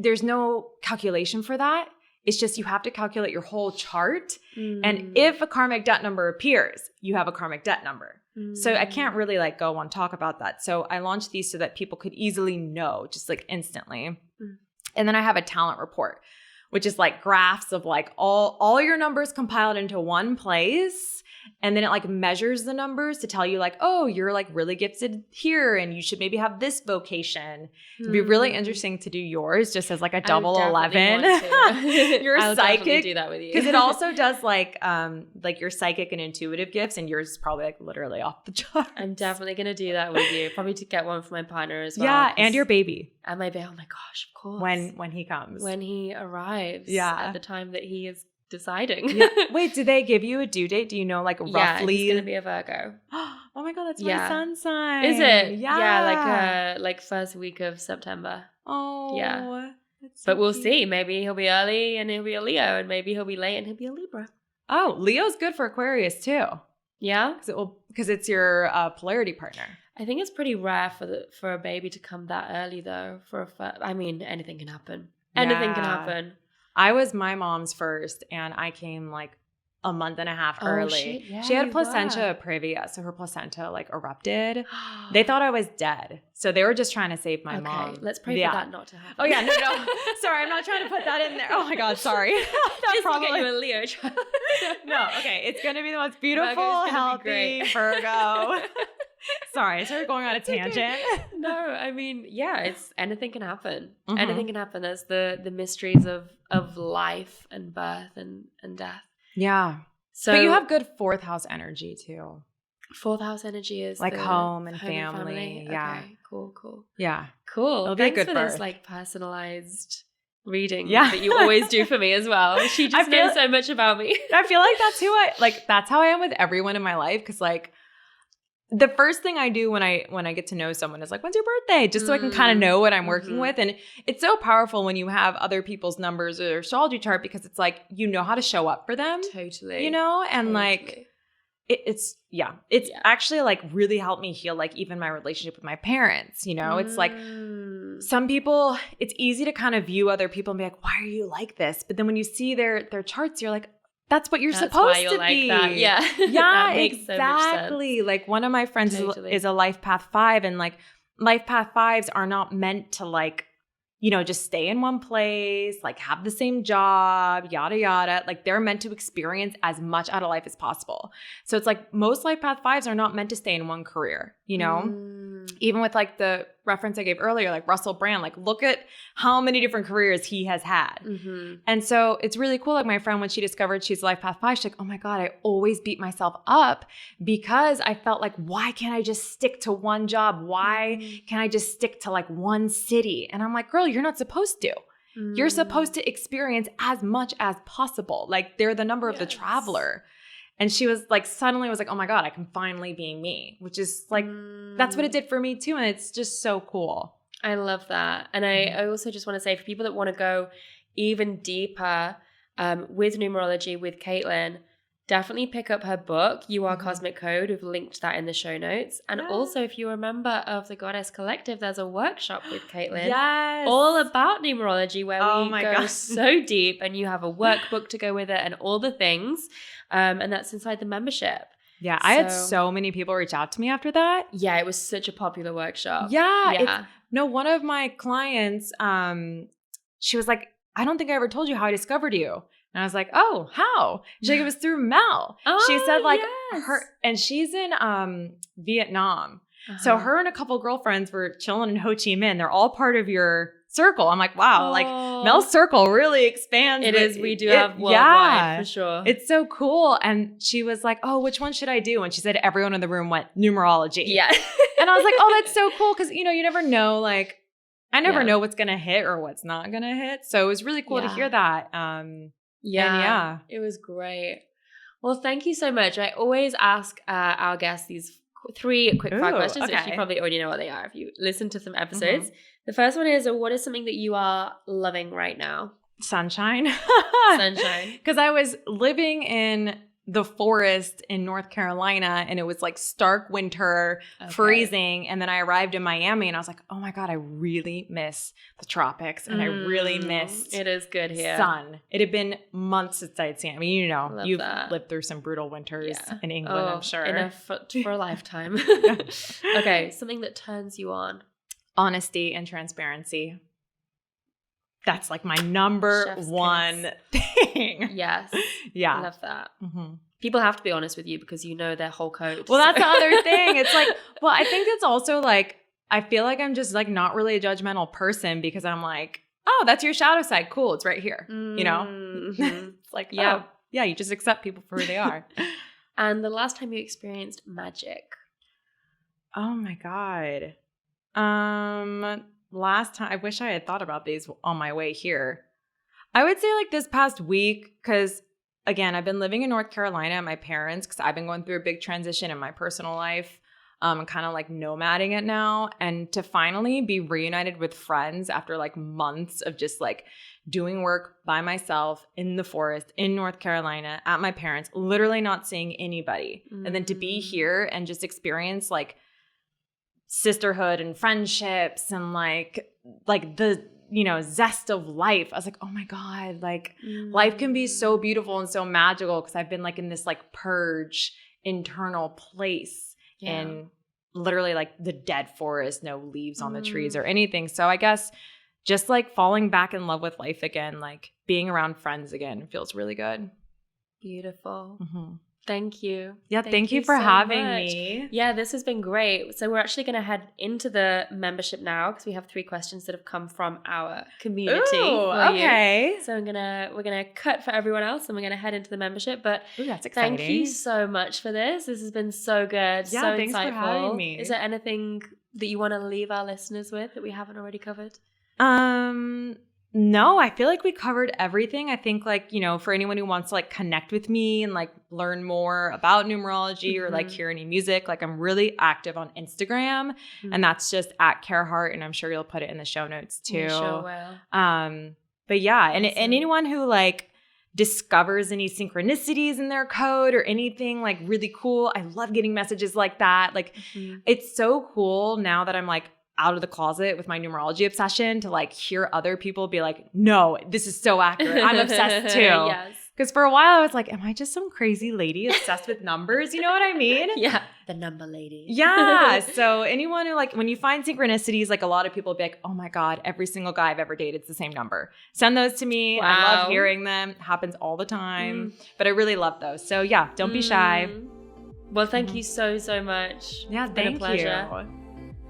there's no calculation for that. It's just you have to calculate your whole chart. And if a karmic debt number appears, you have a karmic debt number. So I can't really like go on talk about that. So I launched these so that people could easily know just like instantly. And then I have a talent report, which is like graphs of like all your numbers compiled into one place. And then it like measures the numbers to tell you like, oh, you're like really gifted here and you should maybe have this vocation. It'd be really interesting to do yours just as like a double 11. You're I'll psychic. do that with you. Because it also does like your psychic and intuitive gifts and yours is probably like literally off the charts. I'm definitely going to do that with you. Probably to get one for my partner as well. Yeah, and your baby. And my baby. Oh my gosh, of course. When he comes. When he arrives. Yeah. At the time that he is deciding. Yeah. Wait, did they give you a due date? Do you know like roughly? Yeah, he's going to be a Virgo. Oh my God, that's my sun sign. Is it? Yeah. Yeah, like first week of September. Oh. Yeah. That's so but we'll cute. see. Maybe he'll be early and he'll be a Leo, and maybe he'll be late and he'll be a Libra. Oh, Leo's good for Aquarius too. Yeah? Because it's your polarity partner. I think it's pretty rare for a baby to come that early though. I mean, anything can happen. Anything can happen. I was my mom's first and I came like a month and a half early. Shit. Yeah, she had placenta previa, so her placenta like erupted. They thought I was dead. So they were just trying to save my mom. Okay, let's pray for that not to happen. Oh yeah, no. Sorry, I'm not trying to put that in there. Oh my God, sorry. Just probably look at you a Leo. No, okay. It's going to be the most beautiful, healthy Virgo. Sorry, I started going on a tangent. Okay. No, I mean, yeah, it's anything can happen. Anything can happen. There's the mysteries of life and birth and death. Yeah. So, but you have good fourth house energy too. Fourth house energy is like the home and family. Yeah. Okay, cool. Yeah. Cool. It'll Thanks be a good for birth. this like personalized reading that you always do for me as well. She just knows so much about me. I feel like that's how I am with everyone in my life. Cause like the first thing I do when I get to know someone is like, when's your birthday? Just so I can kind of know what I'm working with. And it's so powerful when you have other people's numbers or astrology chart because it's like, you know how to show up for them. Totally. You know? And like, it's actually like really helped me heal like even my relationship with my parents. You know, it's like some people, it's easy to kind of view other people and be like, why are you like this? But then when you see their charts, you're like, that's what you're supposed to be. That. Yeah. Yeah, makes exactly. So much sense. Like one of my friends is a life path 5 and like life path 5s are not meant to like, just stay in one place, like have the same job, yada, yada. Like they're meant to experience as much out of life as possible. So it's like most life path 5s are not meant to stay in one career, Even with like the reference I gave earlier, like Russell Brand, like look at how many different careers he has had. And so it's really cool. Like my friend, when she discovered she's life path 5, she's like, oh my God, I always beat myself up because I felt like, why can't I just stick to one job? Why can't I just stick to like one city? And I'm like, girl, you're not supposed to. You're supposed to experience as much as possible. Like they're the number of the traveler. And she was like, suddenly was like, oh my God, I can finally be me, which is like, that's what it did for me too. And it's just so cool. I love that. And I also just want to say for people that want to go even deeper with numerology, with Kaitlyn, definitely pick up her book, You Are Cosmic Code. We've linked that in the show notes. And also, if you're a member of the Goddess Collective, there's a workshop with Kaitlyn. Yes. All about numerology where we go so deep and you have a workbook to go with it and all the things. And that's inside the membership. Yeah, I had so many people reach out to me after that. Yeah, it was such a popular workshop. Yeah. One of my clients, she was like, I don't think I ever told you how I discovered you. And I was like, oh, how? She's like, it was through Mel. She said like her, and she's in Vietnam. So her and a couple girlfriends were chilling in Ho Chi Minh. They're all part of your circle. I'm like, wow, like Mel's circle really expands. It is. We do have worldwide for sure. It's so cool. And she was like, oh, which one should I do? And she said everyone in the room went numerology. Yeah. And I was like, oh, that's so cool. Cause you never know, like, I never know what's going to hit or what's not going to hit. So it was really cool to hear that. It was great. Well, thank you so much. I always ask our guests these 3 quick fire questions, which you probably already know what they are if you listen to some episodes. The first one is, what is something that you are loving right now? Sunshine. Sunshine. Because I was living in the forest in North Carolina and it was like stark winter, freezing. And then I arrived in Miami and I was like, oh my God, I really miss the tropics and I really missed it is good here. Sun. It had been months since I'd seen it. I mean, you've lived through some brutal winters in England, I'm sure. Enough for a lifetime. Okay, something that turns you on. Honesty and transparency. That's like my number Chef's one kiss. thing. Yes. Yeah. I love that. People have to be honest with you because you know their whole code. Well, that's the other thing. It's like, well, I think it's also like, I feel like I'm just like not really a judgmental person because I'm like, oh, that's your shadow side. Cool. It's right here. It's like, you just accept people for who they are. And the last time you experienced magic? Oh my God. Last time, I wish I had thought about these on my way here. I would say like this past week, because again, I've been living in North Carolina at my parents because I've been going through a big transition in my personal life. I'm kind of like nomading it now. And to finally be reunited with friends after like months of just like doing work by myself in the forest in North Carolina at my parents, literally not seeing anybody. And then to be here and just experience like sisterhood and friendships and like the zest of life. I was like, oh my God, like life can be so beautiful and so magical because I've been like in this like purge internal place in literally like the dead forest, no leaves on the trees or anything. So I guess just like falling back in love with life again, like being around friends again feels really good. Beautiful. Thank you. Yeah, thank you for having me. Yeah, this has been great. So we're actually going to head into the membership now because we have 3 questions that have come from our community. Ooh, okay. So we're gonna cut for everyone else and we're gonna head into the membership. But that's exciting. Thank you so much for this. This has been so good. Yeah, so thanks insightful. For having me. Is there anything that you want to leave our listeners with that we haven't already covered? No, I feel like we covered everything. I think like, for anyone who wants to like connect with me and like learn more about numerology or like hear any music, like I'm really active on Instagram and that's just at Kaerhart and I'm sure you'll put it in the show notes too. You sure will. But yeah, and anyone who like discovers any synchronicities in their code or anything like really cool, I love getting messages like that. Like it's so cool now that I'm like out of the closet with my numerology obsession to like hear other people be like, no, this is so accurate. I'm obsessed too. Yes. Because for a while I was like, am I just some crazy lady obsessed with numbers? You know what I mean? Yeah. The number lady. Yeah. So anyone who like, when you find synchronicities, like a lot of people will be like, oh my God, every single guy I've ever dated, it's the same number. Send those to me. Wow. I love hearing them. It happens all the time. But I really love those. So yeah, don't be shy. Well, thank you so much. Yeah, It's been thank a pleasure. you.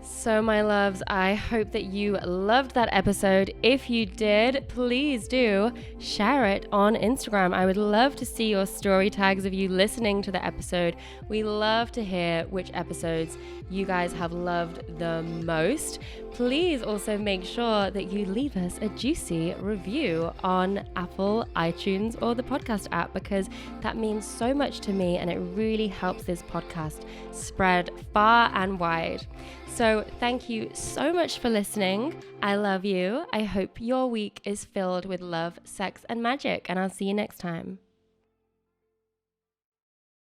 So, my loves, I hope that you loved that episode. If you did, please do share it on Instagram. I would love to see your story tags of you listening to the episode. We love to hear which episodes you guys have loved the most. Please also make sure that you leave us a juicy review on Apple, iTunes, or the podcast app, because that means so much to me and it really helps this podcast spread far and wide. So thank you so much for listening. I love you. I hope your week is filled with love, sex, and magic, and I'll see you next time.